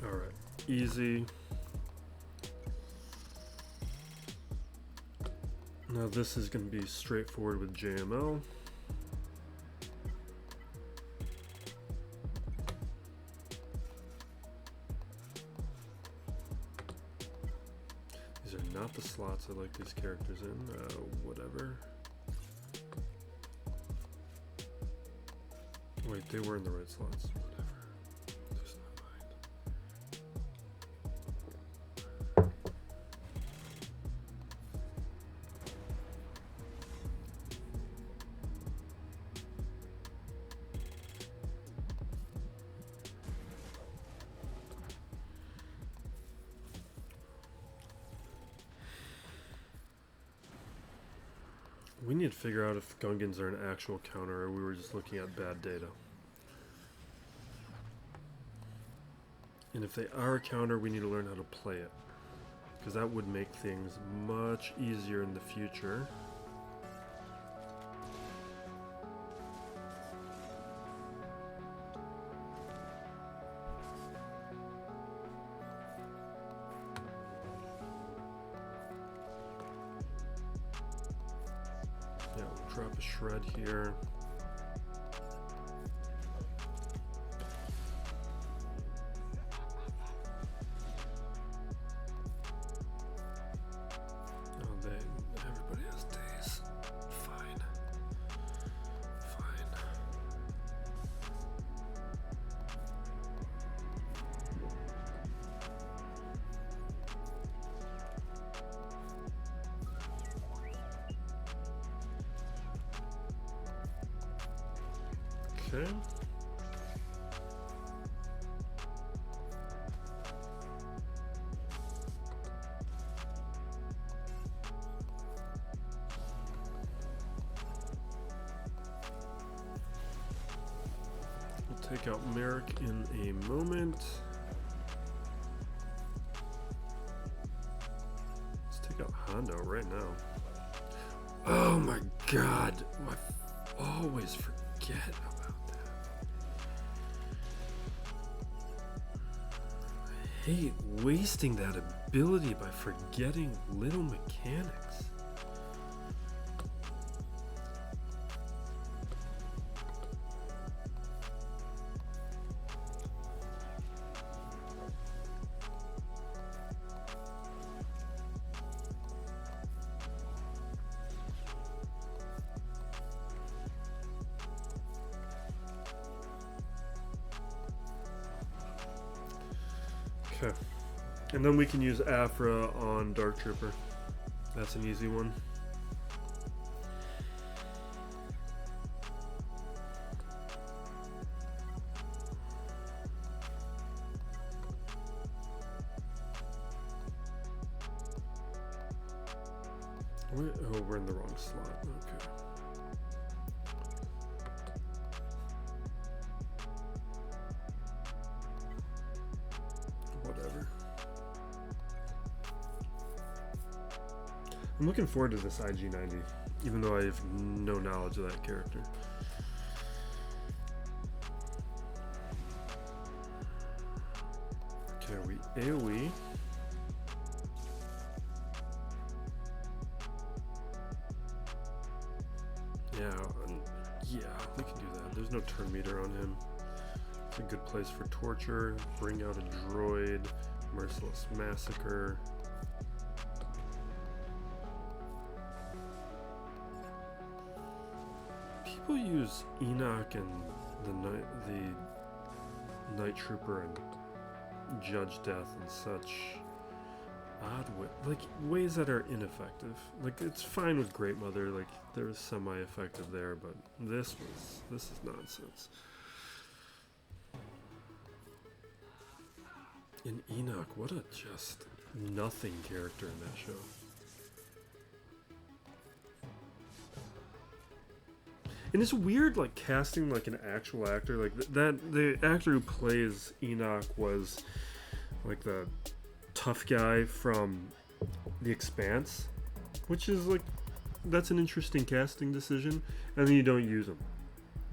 Alright, easy. Now this is going to be straightforward with JML. These are not the slots I like these characters in, whatever. Wait, they were in the right slots. We need to figure out if Gungans are an actual counter or we were just looking at bad data. And if they are a counter, we need to learn how to play it, because that would make things much easier in the future. Yeah, we'll drop a shred here. Everybody has days. Fine. Fine. Okay. We'll take out Merrick in a moment. Let's take out Hondo right now. Oh my god. I always forget about that. I hate wasting that ability by forgetting little mechanics. Okay, and then we can use Afra on Dark Trooper. That's an easy one. Oh, we're in the wrong slot. Okay. Whatever. I'm looking forward to this IG-90, even though I have no knowledge of that character. Okay, we AoE. Yeah, we can do that. There's no turn meter on him. It's a good place for torture. Bring out a droid. Merciless Massacre. People use Enoch and the Night Trooper and Judge Death in such odd ways that are ineffective. Like, it's fine with Great Mother, like there was semi-effective there, but this is nonsense. And Enoch, what a just nothing character in that show. And it's weird, like, casting like an actual actor, like that the actor who plays Enoch was like the tough guy from The Expanse, which is like, that's an interesting casting decision, and then you don't use him.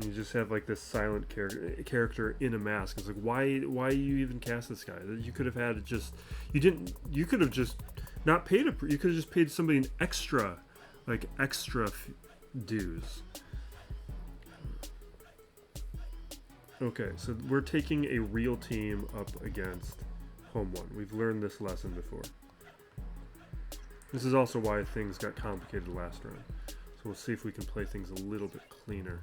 You just have like this silent character in a mask. It's like, why you even cast this guy? You could have had it just, you could have just not paid you could have just paid somebody an extra dues. Okay, so we're taking a real team up against Home One. We've learned this lesson before. This is also why things got complicated last round. So we'll see if we can play things a little bit cleaner.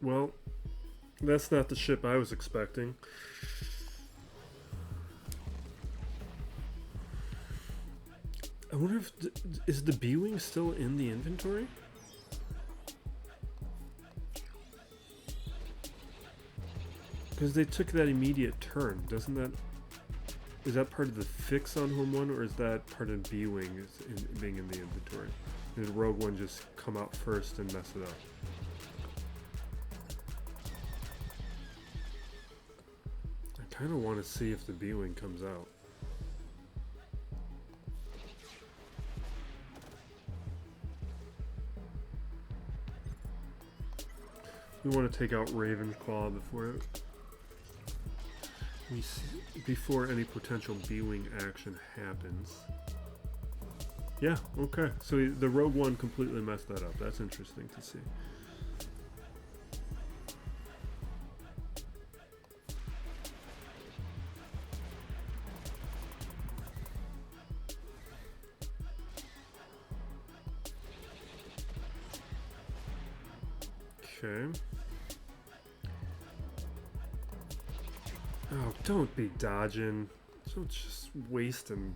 Well, that's not the ship I was expecting. I wonder if is the B-Wing still in the inventory? Because they took that immediate turn. Doesn't that... Is that part of the fix on Home One, or is that part of B-Wing being in the inventory? Did Rogue One just come out first and mess it up? I kind of want to see if the B-Wing comes out. We want to take out Ravenclaw before any potential B-Wing action happens. Yeah, okay. So the Rogue One completely messed that up. That's interesting to see. Okay. Oh, don't be dodging. Don't just wasting.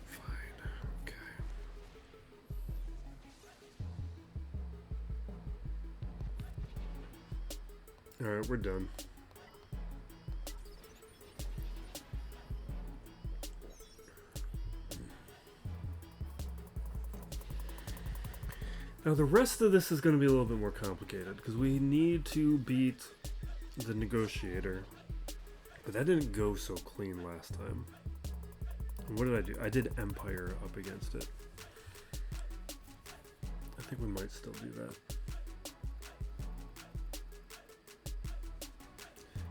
Fine. Okay. Alright, we're done. Now the rest of this is going to be a little bit more complicated because we need to beat the Negotiator. But that didn't go so clean last time. And what did I do? I did Empire up against it. I think we might still do that.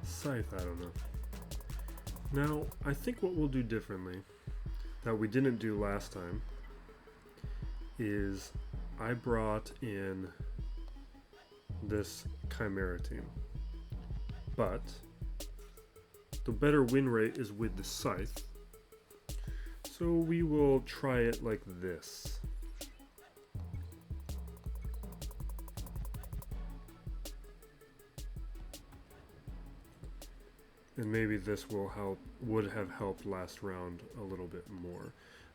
Scythe, I don't know. Now, I think what we'll do differently, that we didn't do last time, is I brought in this Chimera team. But the better win rate is with the Scythe. So we will try it like this. And maybe this would have helped last round a little bit more.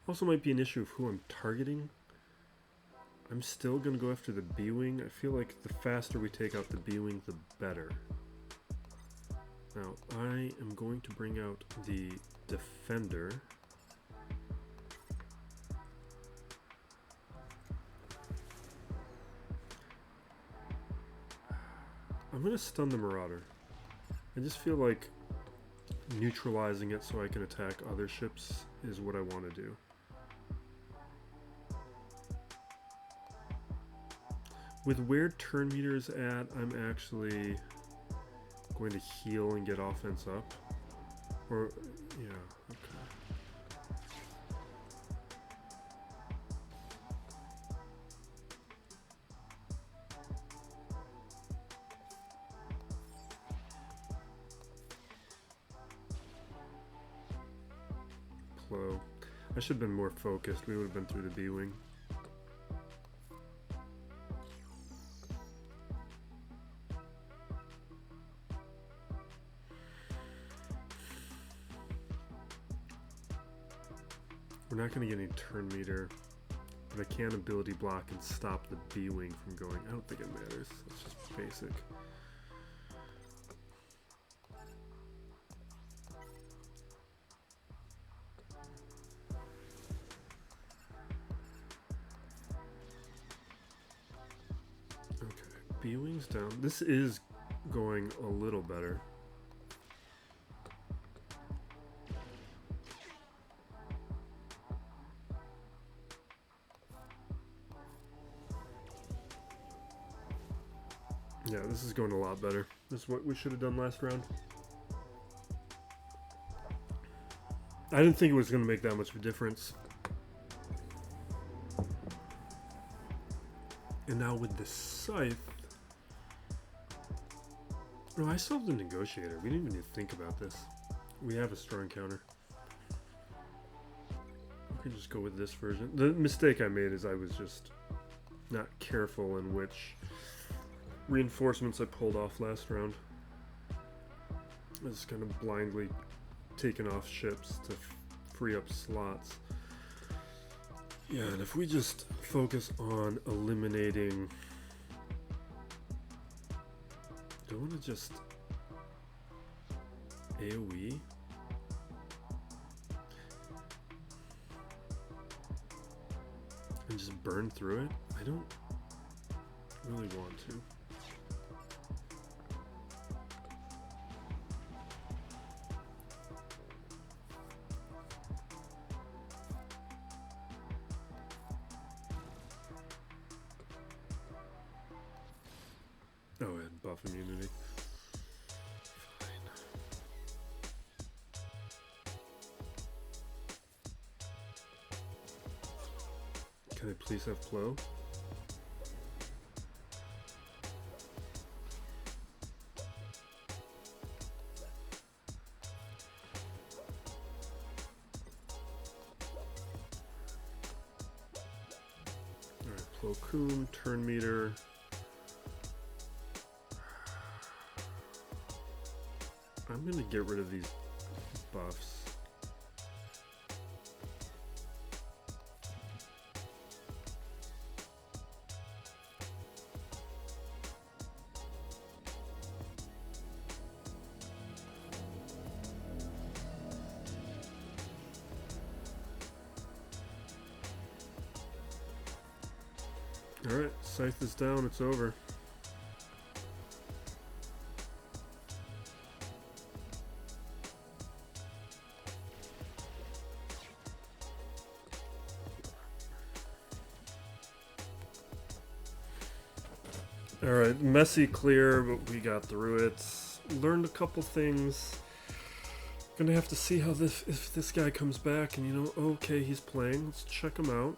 Also might be an issue of who I'm targeting. I'm still going to go after the B-Wing. I feel like the faster we take out the B-Wing, the better. Now, I am going to bring out the Defender. I'm going to stun the Marauder. I just feel like neutralizing it so I can attack other ships is what I want to do. With where turn meter is at, I'm actually going to heal and get offense up. Or, yeah, okay. slow. I should have been more focused. We would have been through the B-wing. We're not going to get any turn meter, but I can ability block and stop the B-wing from going. I don't think it matters. It's just basic. Okay, B-wing's down. This is going a little better. Yeah, this is going a lot better. This is what we should have done last round. I didn't think it was going to make that much of a difference. And now with the scythe... No, I still have the negotiator. We didn't even need to think about this. We have a strong counter. We can just go with this version. The mistake I made is I was just not careful in which reinforcements I pulled off last round. I just kind of blindly taken off ships to free up slots. Yeah, and if we just focus on eliminating... Do I want to just AoE? And just burn through it? I don't really want to. Oh, and buff immunity. Fine. Can I please have flow? Alright, Plo Koon, turn meter. I'm gonna get rid of these buffs. Alright, scythe is down, it's over. Alright, messy clear, but we got through it. Learned a couple things. Gonna have to see how if this guy comes back and, you know, okay, he's playing. Let's check him out.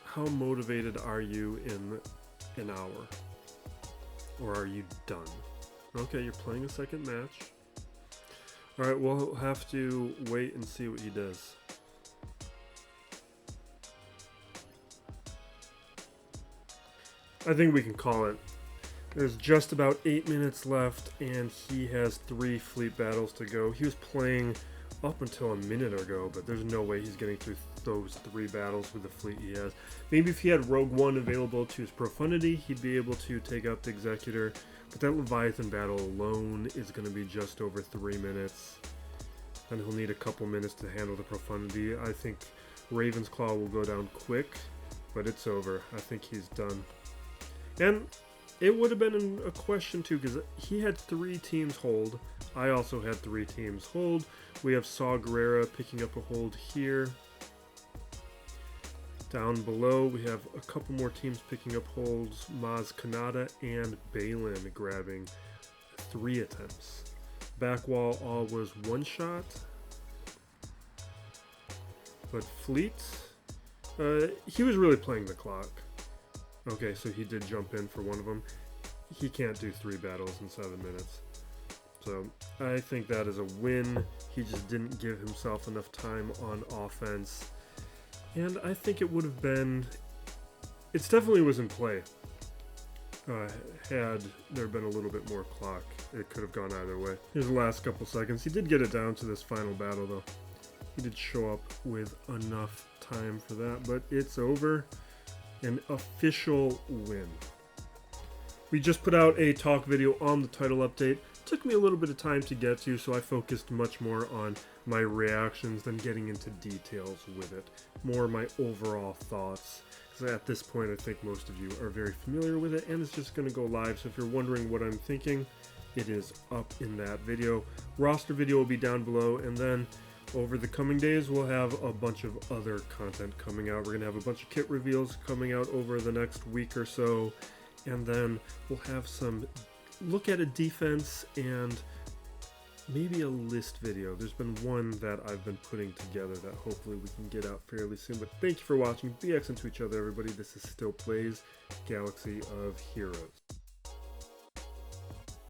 How motivated are you in an hour? Or are you done? Okay, you're playing a second match. Alright, we'll have to wait and see what he does. I think we can call it. There's just about 8 minutes left, and he has 3 fleet battles to go. He was playing up until a minute ago, but there's no way he's getting through those 3 battles with the fleet he has. Maybe if he had Rogue One available to his Profundity, he'd be able to take out the Executor, but that Leviathan battle alone is going to be just over 3 minutes, and he'll need a couple minutes to handle the Profundity. I think Raven's Claw will go down quick, but it's over. I think he's done. And it would have been a question too, because he had 3 teams hold. I also had 3 teams hold. We have Saw Gerrera picking up a hold here. Down below, we have a couple more teams picking up holds. Maz Kanata and Balin grabbing 3 attempts. Back wall all was 1 shot. But Fleet, he was really playing the clock. Okay, so he did jump in for one of them. He can't do 3 battles in 7 minutes. So I think that is a win. He just didn't give himself enough time on offense. And I think it would have been, it definitely was in play. Had there been a little bit more clock, it could have gone either way. Here's the last couple seconds. He did get it down to this final battle though. He did show up with enough time for that, but it's over. An official win. We just put out a talk video on the title update. Took me a little bit of time to get to, so I focused much more on my reactions than getting into details with it. More my overall thoughts. Because at this point, I think most of you are very familiar with it, and it's just going to go live. So if you're wondering what I'm thinking, it is up in that video. Roster video will be down below, and then over the coming days, we'll have a bunch of other content coming out. We're going to have a bunch of kit reveals coming out over the next week or so, and then we'll have some look at a defense and maybe a list video. There's been one that I've been putting together that hopefully we can get out fairly soon. But thank you for watching. Be excellent to each other, everybody. This is Still Plays Galaxy of Heroes.